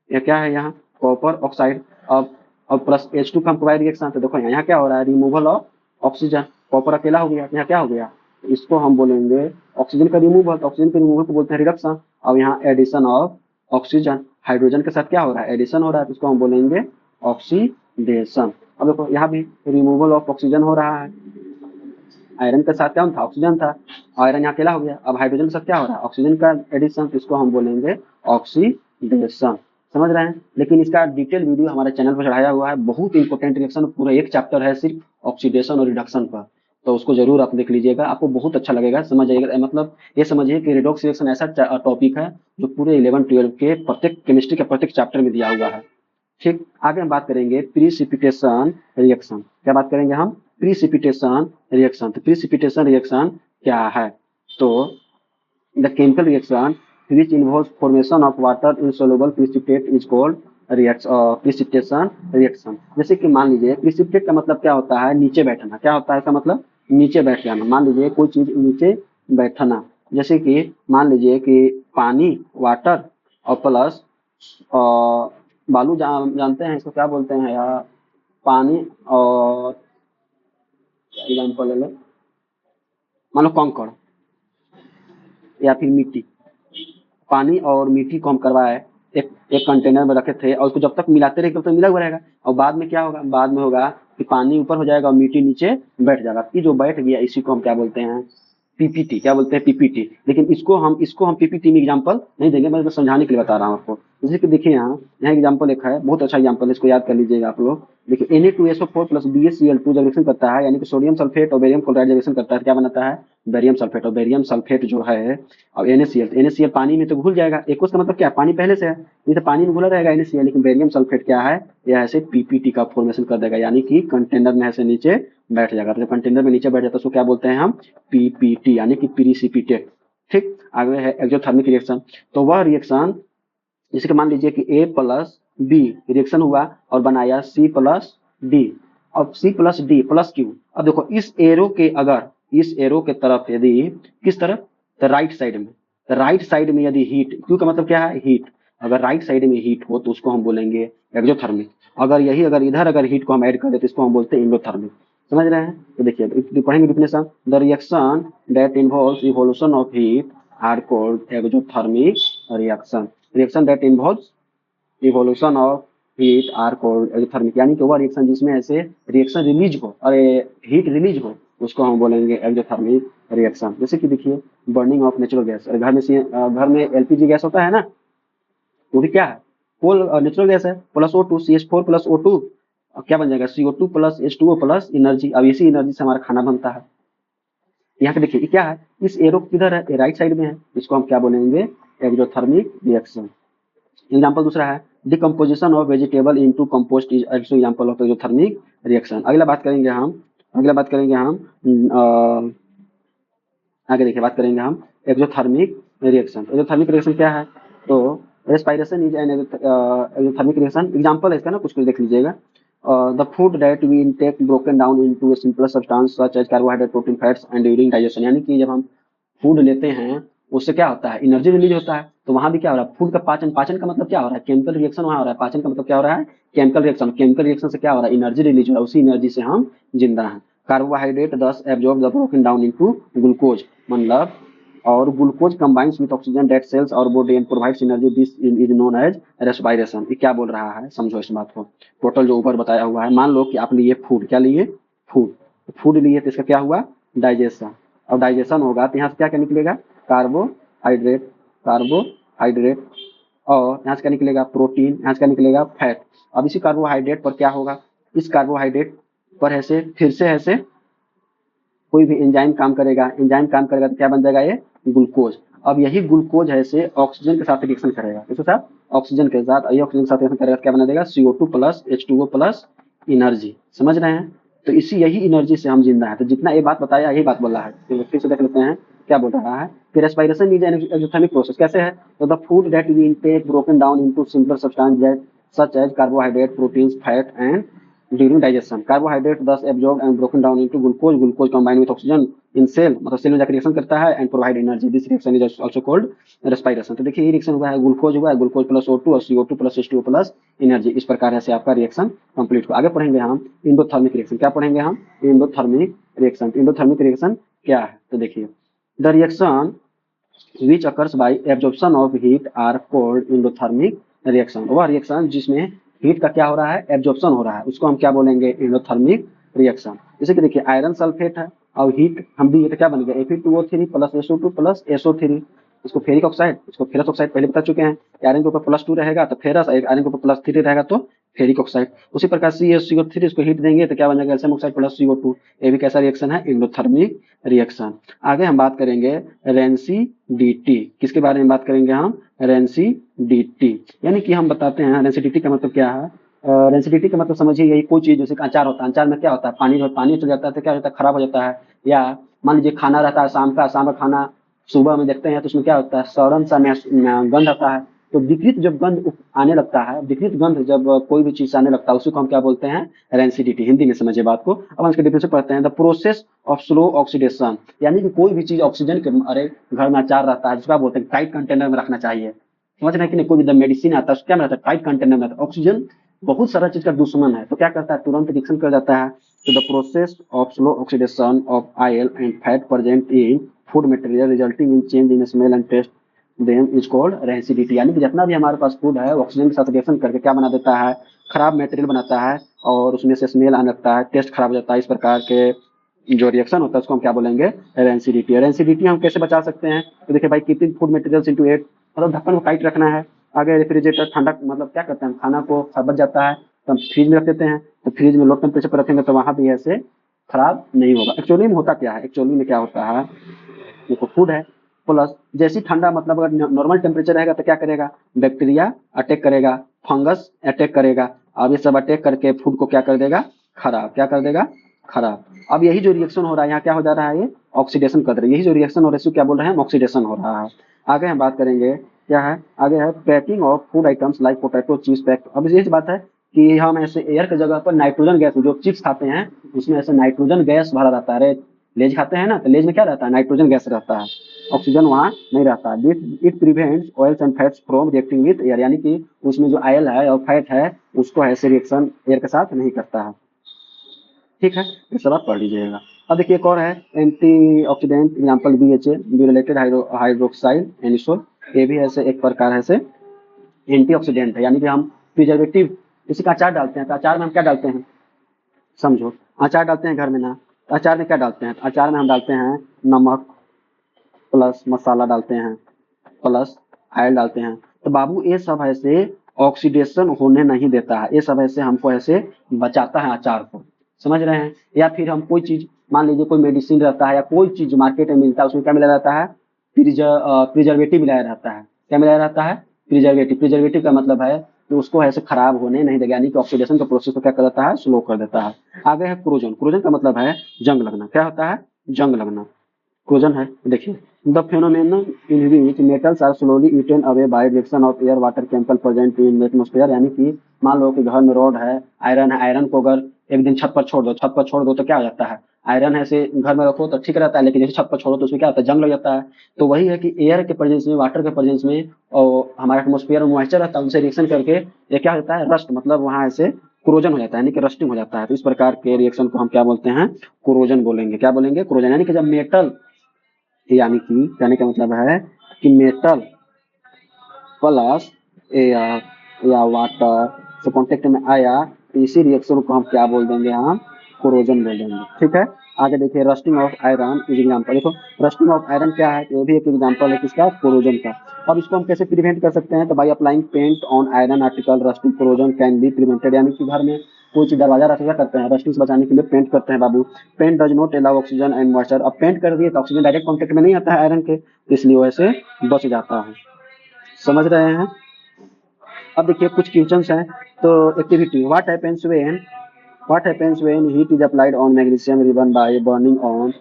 ये क्या है यहाँ कॉपर ऑक्साइड, अब प्लस H2 का हमको रिएक्शन, तो देखो यहाँ क्या हो रहा है, रिमूवल ऑफ ऑक्सीजन, कॉपर अकेला हो गया, यहाँ क्या हो गया, इसको हम बोलेंगे ऑक्सीजन का रिमूवल, तो ऑक्सीजन के रिमूवल को बोलते हैं रिडक्शन। अब यहाँ एडिशन ऑफ ऑक्सीजन, हाइड्रोजन के साथ क्या हो रहा है, एडिशन हो रहा है, तो इसको हम बोलेंगे ऑक्सीडेशन। अब देखो यहाँ भी रिमूवल ऑफ ऑक्सीजन हो रहा है, आयरन के साथ क्या था, ऑक्सीजन था, आयरन यहाँ अकेला हो गया, अब हाइड्रोजन के साथ क्या हो रहा है, ऑक्सीजन का एडिशन, तो इसको हम बोलेंगे ऑक्सीडेशन, समझ रहे हैं। लेकिन इसका डिटेल वीडियो हमारे चैनल पर चढ़ाया हुआ है, बहुत इंपॉर्टेंट रिएक्शन, पूरा एक चैप्टर है सिर्फ ऑक्सीडेशन और रिडक्शन पर, तो उसको जरूर आप देख लीजिएगा, आपको बहुत अच्छा लगेगा, समझ आइएगा, मतलब ये समझिए कि रेडॉक्स रिएक्शन ऐसा टॉपिक है जो पूरे 11-12 के प्रत्येक केमिस्ट्री के प्रत्येक चैप्टर में दिया हुआ है। ठीक, आगे हम बात करेंगे प्रीसिपिटेशन रिएक्शन, क्या बात करेंगे हम, प्रीसिपिटेशन रिएक्शन। तो प्रीसिपिटेशन रिएक्शन क्या है, तो the chemical reaction which involves formation of water insoluble precipitate is called precipitation reaction. जैसे कि मान लीजिए प्रीसिपिटेट का मतलब क्या होता है, नीचे बैठना, क्या होता है इसका मतलब, नीचे बैठ जाना, मान लीजिए कोई चीज नीचे बैठना, जैसे कि मान लीजिए कि पानी वाटर और प्लस बालू जानते हैं इसको क्या बोलते हैं यार, पानी और एग्जाम्पल ले लो, मान लो कंकड़ या फिर मिट्टी, पानी और मिट्टी को हम करवाए एक कंटेनर में रखे थे, और उसको जब तक मिलाते रहे तब तक मिला हुआ रहेगा, और बाद में क्या होगा, बाद में होगा कि पानी ऊपर हो जाएगा और मिट्टी नीचे बैठ जाएगा, ये जो बैठ गया इसी को हम क्या बोलते हैं, पीपीटी, क्या बोलते हैं, पीपीटी। लेकिन इसको हम पीपीटी में एग्जांपल नहीं देंगे, मैं समझाने के लिए बता रहा हूँ आपको। जैसे कि देखिए यहाँ एग्जांपल एक है, बहुत अच्छा एग्जांपल है, इसको याद कर लीजिएगा आप लोग। देखिए Na2SO4 प्लस BaCl2 जब रिएक्शन करता है, यानी कि सोडियम सल्फेट और बेरियम क्लोराइड रिएक्शन करता है, क्या बनाता है, बेरियम सल्फेट, और बेरियम सल्फेट जो है और NaCl पानी में तो घुल जाएगा, एक्वस का मतलब क्या है, पानी पहले से है, नहीं तो पानी में घुला रहेगा NaCl, लेकिन बेरियम सल्फेट क्या है, यह ऐसे पीपीटी का फॉर्मेशन कर देगा, यानी कि कंटेनर में ऐसे नीचे बैठ जाएगा, तो कंटेनर में नीचे बैठ जाता है उसको क्या बोलते हैं हम, पीपीटी, यानी कि प्रीसिपिटेट। ठीक, आगे है एक्सोथर्मिक रिएक्शन, तो वह रिएक्शन जैसे कि मान लीजिए कि A प्लस बी रिएक्शन हुआ और बनाया C प्लस डी, अब C plus D plus Q, अब देखो इस एरो के तरफ यदि किस तरफ, तो राइट साइड में, तो राइट साइड में यदि हीट, क्यू का मतलब क्या है, हीट, अगर राइट साइड में हीट हो तो उसको हम बोलेंगे एक्सोथर्मिक, अगर इधर हीट को हम ऐड कर दे तो इसको हम बोलते हैं एंडोथर्मिक, समझ रहे हैं। तो देखिए पढ़ेंगे definition, the reaction that involves evolution of heat are called exothermic reaction, reaction that involves evolution of heat are called exothermic, यानी कि वह रिएक्शन जिसमें ऐसे रिएक्शन रिलीज हो और हीट रिलीज हो उसको हम बोलेंगे एक्सोथर्मिक रिएक्शन। जैसे कि देखिए बर्निंग ऑफ नेचुरल गैस, घर में एलपीजी गैस होता है ना, वो भी क्या है, कोल नेचुरल गैस है, plus O2 CH4 plus O2 क्या बन जाएगा, CO2 plus H2O plus energy, अब इसी एनर्जी से हमारा खाना बनता है, यहाँ पे देखिए ये क्या है, इस एरो किधर है, ये राइट साइड में है, इसको हम क्या बोलेंगे, एक्सोथर्मिक रिएक्शन। एग्जाम्पल दूसरा है, decomposition of vegetable into compost is also example of exothermic reaction. अगला बात करेंगे हम आगे देखिए बात करेंगे हम एक्सोथर्मिक रिएक्शन। एक्सोथर्मिक रिएक्शन क्या है, तो respiration is an exothermic reaction. Example है इसका ना, कुछ कुछ देख लीजिएगा। The food that we intake broken down into a simple substance such as carbohydrate, protein, fats and during digestion. यानी कि जब हम फूड लेते हैं उससे क्या होता है, एनर्जी रिलीज होता है। तो वहां भी क्या हो रहा है, फूड का पाचन, पाचन का मतलब क्या हो रहा है, केमिकल रिएक्शन वहां हो रहा है। पाचन का मतलब क्या हो रहा है, केमिकल रिएक्शन। केमिकल रिएक्शन से क्या हो रहा है, एनर्जी रिलीज हो रहा है, उसी एनर्जी से हम जिंदा हैं। Carbohydrate does absorb the broken down into glucose, मतलब और glucose combines with oxygen that cells और body and provides energy, this is known as respiration. ये क्या बोल रहा है, समझो इस बात को। टोटल जो ऊपर बताया हुआ है, मान लो कि आप लिए फूड, क्या लिए, फूड, फूड लिए तो इसका क्या हुआ, डाइजेशन। और डाइजेशन होगा तो यहाँ से क्या क्या निकलेगा, कार्बोहाइड्रेट, कार्बोहाइड्रेट, और यहाँ से क्या निकलेगा, प्रोटीन, यहाँ से क्या निकलेगा, फैट। अब इसी कार्बोहाइड्रेट पर क्या होगा, इस कार्बोहाइड्रेट पर ऐसे फिर से ऐसे कोई भी एंजाइम काम करेगा, एंजाइम काम करेगा तो क्या बन जाएगा, ये ग्लूकोज। अब यही ग्लूकोज है से ऑक्सीजन के साथ रिएक्शन करेगा, किसके साथ, ऑक्सीजन के साथ। ये ऑक्सीजन के साथ रिएक्शन करेगा तो क्या बना देगा, CO2 plus H2O plus energy. समझ रहे हैं, तो इसी यही एनर्जी से हम जिंदा है। तो जितना ये बात बताया यही बात बोला है, तो फिर से देख लेते हैं क्या बोल रहा है कि respiration is an exothermic process. कैसे है, तो the food that we intake broken down into simple substance that such as carbohydrate, proteins, fat and during digestion. Carbohydrate does absorb and broken down into glucose, glucose combine with oxygen in cell, मतलब सेल में जाकर रिएक्शन करता है and provide energy, this reaction is also called respiration. तो देखिए ये रिएक्शन हुआ है, ग्लूकोज हुआ है, ग्लूकोज प्लस O2 और CO2 plus H2O plus energy. इस प्रकार से आपका रिएक्शन कंप्लीट हुआ। आगे पढ़ेंगे हम एंडोथर्मिक रिएक्शन। क्या पढ़ेंगे हम, एंडोथर्मिक रिएक्शन। एंडोथर्मिक रिएक्शन क्या है, तो देखिए the reaction which occurs by absorption of heat are called endothermic reaction। वह रिएक्शन जिसमें हीट का क्या हो रहा है, एब्जॉर्प्शन हो रहा है, उसको हम क्या बोलेंगे, एंडोथर्मिक रिएक्शन। जैसे कि देखिए आयरन सल्फेट है और हीट हम दिए तो क्या बन गया, Fe2O3 plus SO2 plus SO3। इसको फेरिक ऑक्साइड, इसको फेरस ऑक्साइड पहले बता चुके हैं। आयरन के ऊपर +2 रहेगा तो फेरस, आयरन के ऊपर +3 रहेगा तो फेरिक ऑक्साइड। उसी प्रकार CaCO3 इसको हीट देंगे तो क्या बन जाएगा, कैल्शियम ऑक्साइड प्लस CO2। ये भी कैसा रिएक्शन है, एंडोथर्मिक रिएक्शन। आगे हम बात करेंगे रेंसिडिटी। किसके बारे में बात करेंगे हम, रेंसिडिटी। यानी कि हम बताते हैं रेंसिडिटी का मतलब क्या है। रेंसिडिटी का मतलब समझिए, यही कोई चीज जैसे अचार होता है, अचार में क्या होता है, पानी चल जाता है तो क्या होता है, खराब हो जाता है। या मान लीजिए खाना रहता है शाम का खाना सुबह में देखते हैं तो उसमें क्या होता है, सड़न सा गंध आता है। तो विकृत जब गंध आने लगता है, विकृत गंध जब कोई भी चीज आने लगता है, उसी को हम क्या बोलते हैं, रेंसिडिटी। हिंदी में समझिए बात को। अब हम इसके डिफिनेशन पढ़ते हैं, the process of slow oxidation. यानी कि कोई भी चीज ऑक्सीजन के, अरे घर में अचार रहता है जिसको आप बोलते हैं टाइट कंटेनर में रखना चाहिए। समझ रहे हैं कि नहीं, कोई भी मेडिसिन आता है क्या रहता है, टाइट कंटेनर में रहता है। ऑक्सीजन बहुत सारा चीज का दुश्मन है, तो क्या करता है, तुरंत रिएक्शन कर जाता है। तो the process of slow oxidation of oil and fat present in food material resulting in change in smell and taste them is called rancidity. यानी कि जितना भी हमारे पास फूड है ऑक्सीजन के साथ रिएक्शन करके क्या बना देता है, खराब मटेरियल बनाता है और उसमें से स्मेल आने लगता है, टेस्ट खराब हो जाता है। इस प्रकार के जो रिएक्शन होता है उसको हम क्या बोलेंगे, रेंसिडिटी। रेंसिडिटी हम कैसे बचा सकते हैं, तो देखिए भाई keeping food materials into at, मतलब ढक्कन को टाइट रखना है। आगे रेफ्रिजरेटर ठंडा, मतलब क्या करते हैं, खाना को बच जाता है तो हम फ्रिज में रख देते हैं। तो फ्रिज में लो टेम्परेचर पर रखेंगे तो वहां भी ऐसे खराब नहीं होगा। एक्चुअली में होता क्या है, एक्चुअली में क्या होता है, देखो फूड है प्लस जैसी ठंडा, मतलब अगर नॉर्मल टेम्परेचर रहेगा तो क्या करेगा, बैक्टीरिया अटैक करेगा, फंगस अटैक करेगा। अब ये सब अटैक करके फूड को क्या कर देगा, खराब, क्या कर देगा, खराब। अब यही जो रिएक्शन हो रहा है यहाँ क्या हो जा रहा है, ये ऑक्सीडेशन कर रहा है। यही जो रिएक्शन हो रहा है इसको क्या बोल रहे हैं, ऑक्सीडेशन हो रहा है। आगे हम बात करेंगे क्या है, आगे है packing of food items like potato, चीज पैक। अब यही बात है कि हम ऐसे एयर की जगह पर नाइट्रोजन गैस, जो चिप्स खाते हैं उसमें ऐसे नाइट्रोजन गैस भरा रहता है। अरे लेज खाते हैं ना, तो लेज में क्या रहता है, नाइट्रोजन गैस रहता है, ऑक्सीजन वहां नहीं रहता। It prevents oils and fats from reacting with air. यानी कि उसमें जो ऑयल है और फैट है उसको ऐसे रिएक्शन एयर के साथ नहीं करता है। ठीक है, ये सब आप पढ़ लीजिएगा। अब देखिए एक और है antioxidant, example BHA, butylated hydroxide anisole. ये भी ऐसे एक प्रकार है से एंटीऑक्सीडेंट है। यानी कि हम प्रिजर्वेटिव, किसी का अचार डालते हैं तो अचार में हम क्या डालते हैं, समझो अचार डालते हैं घर में ना, तो अचार में क्या डालते हैं, तो अचार में हम डालते हैं नमक प्लस मसाला डालते हैं प्लस ऑयल डालते हैं। तो बाबू ये सब ऐसे ऑक्सीडेशन होने नहीं देता है, ये सब ऐसे हमको ऐसे बचाता है अचार को। समझ रहे हैं, या फिर हम कोई चीज मान लीजिए कोई मेडिसिन रहता है या कोई चीज मार्केट में मिलता है, उसमें क्या मिला रहता है, प्रिजर्वेटिव मिलाया रहता है। क्या मिलाया रहता है, प्रिजर्वेटिव। प्रिजर्वेटिव का मतलब है कि उसको ऐसे खराब होने नहीं देगा, यानी कि ऑक्सीडेशन का प्रोसेस को क्या कर देता है, स्लो कर देता है। आगे है क्रोजन। क्रोजन का मतलब है जंग लगना। क्या होता है, जंग लगना, क्रोजन है। देखिए, the phenomenon in which metals are slowly eaten away by reaction of air water chemical present in atmosphere, यानी कि मान लो कि घर में रॉड है, आयरन है, आयरन को अगर एक दिन छत पर छोड़ दो, छत पर छोड़ दो तो क्या हो जाता है, आयरन है से घर में रखो तो ठीक रहता है, लेकिन जैसे छत पर छोड़ो तो उसमें क्या होता है, जंग लग जाता है। तो वही है कि एयर के प्रेजेंस में, वाटर के प्रेजेंस में और हमारे एटमॉस्फेयर में मॉइस्चर रहता है, उनसे रिएक्शन करके ये क्या होता है, रस्ट, मतलब वहां ऐसे क्रोजन हो जाता है, यानी कि रस्टिंग हो जाता है। तो इस प्रकार के रिएक्शन को हम क्या बोलते हैं, क्रोजन बोलेंगे। क्या बोलेंगे, क्रोजन। यानी कि जब मेटल, यानी कि कहने का मतलब है कि मेटल प्लस एयर या वाटर से कांटेक्ट में आया तो इसी रिएक्शन को हम क्या बोल देंगे, हम कोरोजन बोल देंगे। ठीक है, आगे देखिए, rusting of iron is example. देखो, रस्टिंग ऑफ आयरन क्या है, ये भी एक एग्जांपल है किसका, कोरोजन का। अब इसको हम कैसे प्रिवेंट कर सकते हैं, तो by applying paint on iron article rusting corrosion can be prevented. यानी कि घर में कोई चीज दरवाजा रख, क्या करते हैं, रस्टिंग से बचाने के लिए पेंट करते हैं बाबू। Paint does not allow oxygen and moisture. अब पेंट कर दिए तो ऑक्सीजन डायरेक्ट कॉन्टेक्ट में नहीं आता है आयरन के, इसलिए वैसे बच जाता है। समझ रहे हैं। अब देखिए कुछ क्वेश्चंस हैं। तो activity, what happens when heat is applied on magnesium ribbon by burning on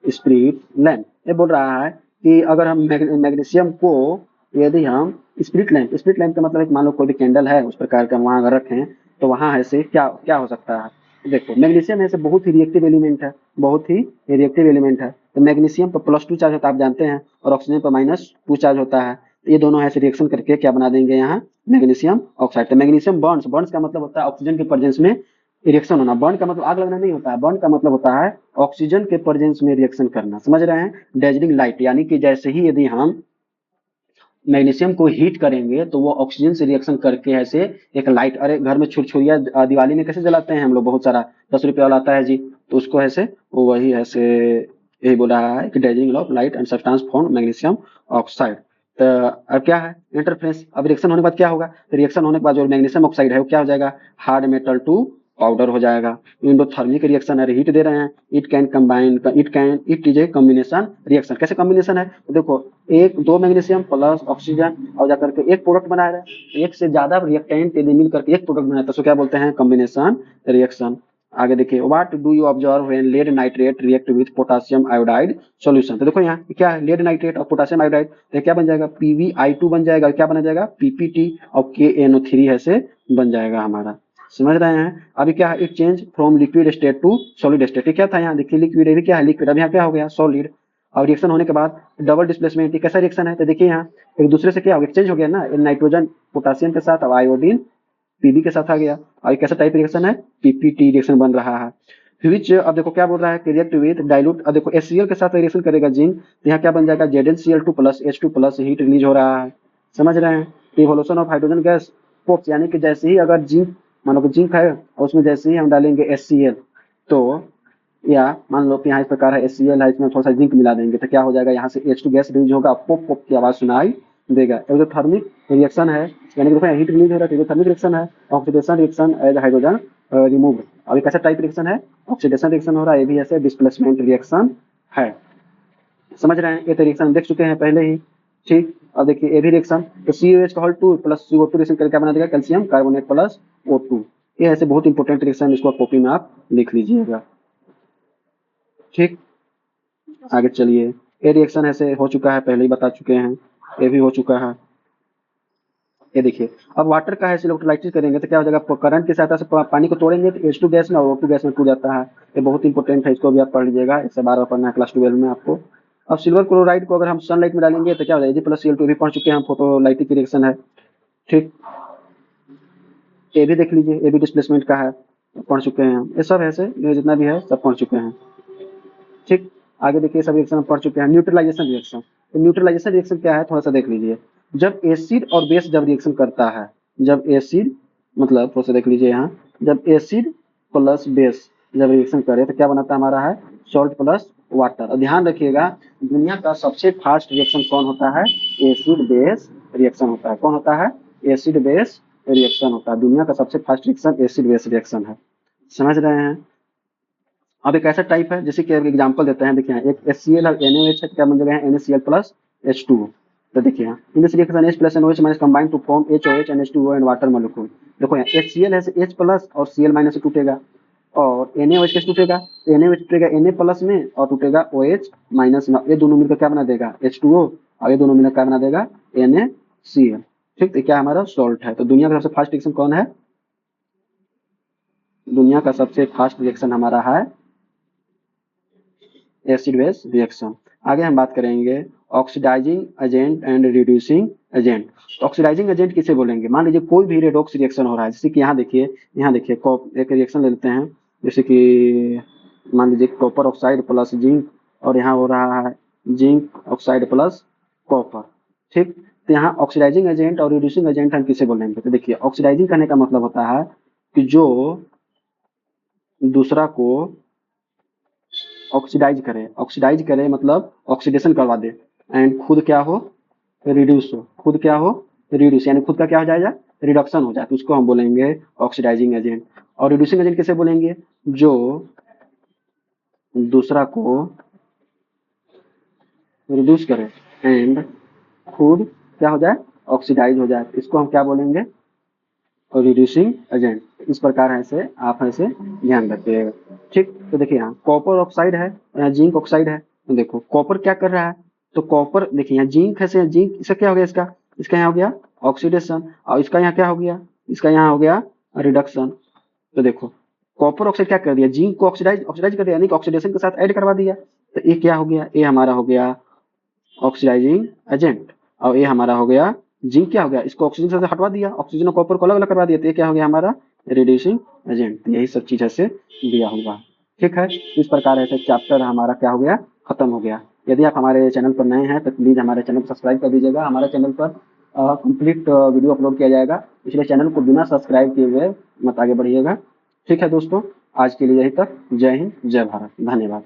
spirit lamp. ये बोल रहा है कि अगर हम मैग्नीशियम को, यदि हम स्प्रिट लैंप का मतलब है कि मान लो कोई भी कैंडल है उस प्रकार का वहां अगर रखें तो वहां ऐसे क्या क्या हो सकता है। देखो, मैग्नीशियम ऐसे बहुत ही रिएक्टिव एलिमेंट है, बहुत ही रिएक्टिव एलिमेंट है। तो मैग्नीशियम पर +2 चार्ज होता है, आप जानते हैं, और ऑक्सीजन पर -2 चार्ज होता है। तो ये दोनों ऐसे रिएक्शन करके क्या बना देंगे यहाँ, मैग्नीशियम ऑक्साइड। तो मैग्नीशियम बर्न्स, बर्न्स का मतलब होता है ऑक्सीजन के प्रेजेंस में रिएक्शन होना। बर्न का मतलब आग लगना नहीं होता है, बर्न का मतलब होता है ऑक्सीजन के प्रेजेंस में रिएक्शन करना। समझ रहे हैं। डेजलिंग लाइट, यानी कि जैसे ही यदि हम मैग्नीशियम को हीट करेंगे तो वो ऑक्सीजन से रिएक्शन करके ऐसे एक लाइट, अरे घर में छुरछुरिया दिवाली में कैसे जलाते हैं हम लोग, बहुत सारा 10 रुपये वाला आता है जी, तो उसको ऐसे वो वही ऐसे यही बोल रहा है कि dazzling of light and substance from magnesium oxide. तो अब क्या है, इंटरफ्रेंस। अब रिएक्शन होने के बाद क्या होगा, तो रिएक्शन होने के बाद जो मैग्नीशियम ऑक्साइड है वो क्या हो जाएगा, हार्ड मेटल टू पाउडर हो जाएगा। इंडोथर्मिक रिएक्शन है, हीट दे रहे हैं, it is a combination reaction. कैसे कॉम्बिनेशन है, तो देखो, एक दो मैग्नीशियम प्लस ऑक्सीजन और जाकर के एक प्रोडक्ट बना रहे हैं, एक से ज्यादा रिएक्टेंट यदि मिल करके एक प्रोडक्ट बनाए तो उसको क्या बोलते हैं, कॉम्बिनेशन रिएक्शन। आगे देखिए, what do you observe when lead nitrate react with potassium iodide solution. तो देखो यहाँ क्या है, लेड नाइट्रेट और पोटेशियम आयोडाइड, तो क्या बन जाएगा, PbI2 बन जाएगा, क्या बना जाएगा, PPT, और KNO3 ऐसे बन जाएगा हमारा। समझ रहे हैं। अभी क्या है, it change from liquid state to solid state. क्या था यहाँ, देखिए लिक्विड, ये भी क्या है, लिक्विड। अब यहाँ क्या हो गया, सॉलिड। और रिएक्शन होने के बाद डबल डिस्प्लेसमेंट, कैसा रिएक्शन है, तो देखिए यहाँ एक दूसरे से क्या हो गया, एक्सचेंज हो गया ना, नाइट्रोजन पोटेशियम के साथ, अब आयोडीन पीबी के साथ आ गया। और ये कैसा टाइप रिएक्शन है, पीपीटी रिएक्शन बन रहा है। विच, अब देखो क्या बोल रहा है, रिएक्ट विद डाइल्यूट। अब देखो HCl के साथ रिएक्शन करेगा जिंक, तो यहाँ क्या बन जाएगा, ZnCl2 plus H2 plus, heat release हो रहा है। समझ रहे हैं। Revolution of hydrogen gas pops, यानी कि जैसे ही अगर जिंक, मान लो कि जिंक है और उसमें जैसे ही हम डालेंगे HCl, तो या मान लो कि यहाँ इस प्रकार है, HCl है, इसमें थोड़ा सा जिंक मिला देंगे तो क्या हो जाएगा, यहाँ से H2 गैस रिलीज होगा, पोप पोप की आवाज सुनाई देगा। एक्सोथर्मिक रिएक्शन है, यानी कि देखो हीट रिलीज हो रहा है, एक्सोथर्मिक रिएक्शन है। Oxidation reaction as hydrogen remove. अभी कैसा टाइप रिएक्शन है, ऑक्सीडेशन रिएक्शन हो रहा है, ये भी ऐसे डिस्प्लेसमेंट रिएक्शन है। समझ रहे हैं। ये तो रिएक्शन देख चुके हैं पहले ही। ठीक, अब देखिए ये भी रिएक्शन, तो COH2 प्लस CO2 रिएक्शन करके क्या बना देगा, कैल्शियम कार्बोनेट प्लस O2। ये ऐसे बहुत इंपॉर्टेंट रिएक्शन, इसको कॉपी में आप लिख लीजिएगा। ठीक, आगे चलिए। ये रिएक्शन ऐसे हो चुका है, पहले ही बता चुके हैं, ये भी हो चुका है। ये देखिए, अब वाटर का है इलेक्ट्रोलाइसिस करेंगे तो क्या हो जाएगा, करंट की सहायता से पानी को तोड़ेंगे तो H2 गैस में और O2 गैस में टूट जाता है। ये बहुत इंपॉर्टेंट है, इसको भी आप पढ़ लीजिएगा, इससे बार-बार पढ़ना है क्लास 12 में आपको। अब सिल्वर क्लोराइड को अगर हम सनलाइट में डालेंगे तो क्या हो जाएगा, Ag+Cl2 भी पढ़ चुके हैं हम, फोटोलाइटिक रिएक्शन है। ठीक, ये भी देख लीजिए, ये भी डिस्प्लेसमेंट का है, पढ़ चुके हैं हम। ये सब ऐसे, ये जितना भी है सब पढ़ चुके हैं। ठीक, आगे देखिए, सब रिएक्शन हम पढ़ चुके हैं। न्यूट्रलाइजेशन रिएक्शन, तो न्यूट्रलाइजेशन रिएक्शन क्या है, थोड़ा सा देख लीजिए। जब एसिड और बेस जब रिएक्शन करता है, जब एसिड, मतलब थोड़ा सा देख लीजिए यहाँ, जब एसिड प्लस बेस जब रिएक्शन करे तो क्या बनाता है हमारा है, सॉल्ट प्लस वाटर। और ध्यान रखिएगा, दुनिया का सबसे फास्ट रिएक्शन कौन होता है, एसिड बेस रिएक्शन होता है। कौन होता है, एसिड बेस रिएक्शन होता है। दुनिया का सबसे fast reaction acid base reaction है। समझ रहे हैं। अब एक ऐसा टाइप है, जैसे कि एग्जांपल देते हैं, देखिए एक HCl और NaOH है, क्या बन जाएगा NaCl प्लस H2O। तो देखिए यहाँ in this reaction H plus NaOH minus combine to form HOH and H2O and water molecule. देखो यहाँ HCl है से H प्लस और Cl माइनस से टूटेगा, और NaOH कैसे टूटेगा, NaOH टूटेगा Na प्लस में और टूटेगा OH माइनस में, ये दोनों मिलकर क्या बना देगा H2O, और ये दोनों मिलकर क्या बना देगा NaCl। ठीक, तो क्या हमारा सॉल्ट है। तो दुनिया का सबसे फास्ट रिएक्शन कौन है, दुनिया का सबसे फास्ट रिएक्शन हमारा है एसिड बेस रिएक्शन। आगे हम बात करेंगे oxidising agent and reducing agent. तो ऑक्सीडाइजिंग एजेंट किसे बोलेंगे, मान लीजिए कोई भी रेडॉक्स रिएक्शन हो रहा है, जैसे कि यहाँ देखिए एक रिएक्शन ले लेते हैं, जैसे कि मान लीजिए कॉपर ऑक्साइड प्लस जिंक, और यहाँ हो रहा है जिंक ऑक्साइड प्लस कॉपर। ठीक, तो यहाँ ऑक्सीडाइजिंग एजेंट और रिड्यूसिंग एजेंट हम किसे बोलेंगे। तो देखिए ऑक्सीडाइजिंग करने का मतलब होता है कि जो दूसरा को ऑक्सीडाइज करे मतलब ऑक्सीडेशन करवा दे, एंड खुद क्या हो, रिड्यूस हो, खुद क्या हो, रिड्यूस, यानी खुद का क्या हो जाएगा, रिडक्शन हो जाए, तो उसको हम बोलेंगे ऑक्सीडाइजिंग एजेंट। और रिड्यूसिंग एजेंट किसे बोलेंगे, जो दूसरा को रिड्यूस करे एंड खुद क्या हो जाए, ऑक्सीडाइज हो जाए, इसको हम क्या बोलेंगे, रिड्यूसिंग एजेंट। इस प्रकार ऐसे आप ऐसे ध्यान रखिएगा। ठीक, तो देखिए यहाँ कॉपर ऑक्साइड है, यहाँ जिंक ऑक्साइड है, तो देखो कॉपर क्या कर रहा है, तो कॉपर देखिए यहाँ जिंक है, जिंक इसका क्या हो गया, इसका यहाँ हो गया ऑक्सीडेशन, और इसका यहाँ क्या हो गया, इसका यहाँ हो गया रिडक्शन। तो देखो कॉपर ऑक्साइड क्या कर दिया, जिंक को ऑक्सीडाइज ऑक्सीडाइज कर दिया, यानी कि ऑक्सीडेशन के साथ ऐड करवा दिया, तो ये क्या हो गया, ये हमारा हो गया ऑक्सीडाइजिंग एजेंट, और ये हमारा हो गया जिंक क्या हो गया, इसको ऑक्सीजन से हटवा दिया, ऑक्सीजन और कॉपर को अलग अलग करवा दिया, तो ये क्या हो गया हमारा रिड्यूसिंग एजेंट। यही सब चीज ऐसे दिया हुआ। ठीक है, इस प्रकार ऐसे चैप्टर हमारा क्या हो गया, खत्म हो गया। यदि आप हमारे चैनल पर नए हैं तो प्लीज हमारे चैनल को सब्सक्राइब कर दीजिएगा। हमारे चैनल पर कंप्लीट वीडियो अपलोड किया जाएगा, इसलिए चैनल को बिना सब्सक्राइब किए हुए मत आगे बढ़िएगा। ठीक है दोस्तों, आज के लिए यही तक। जय हिंद, जय भारत, धन्यवाद।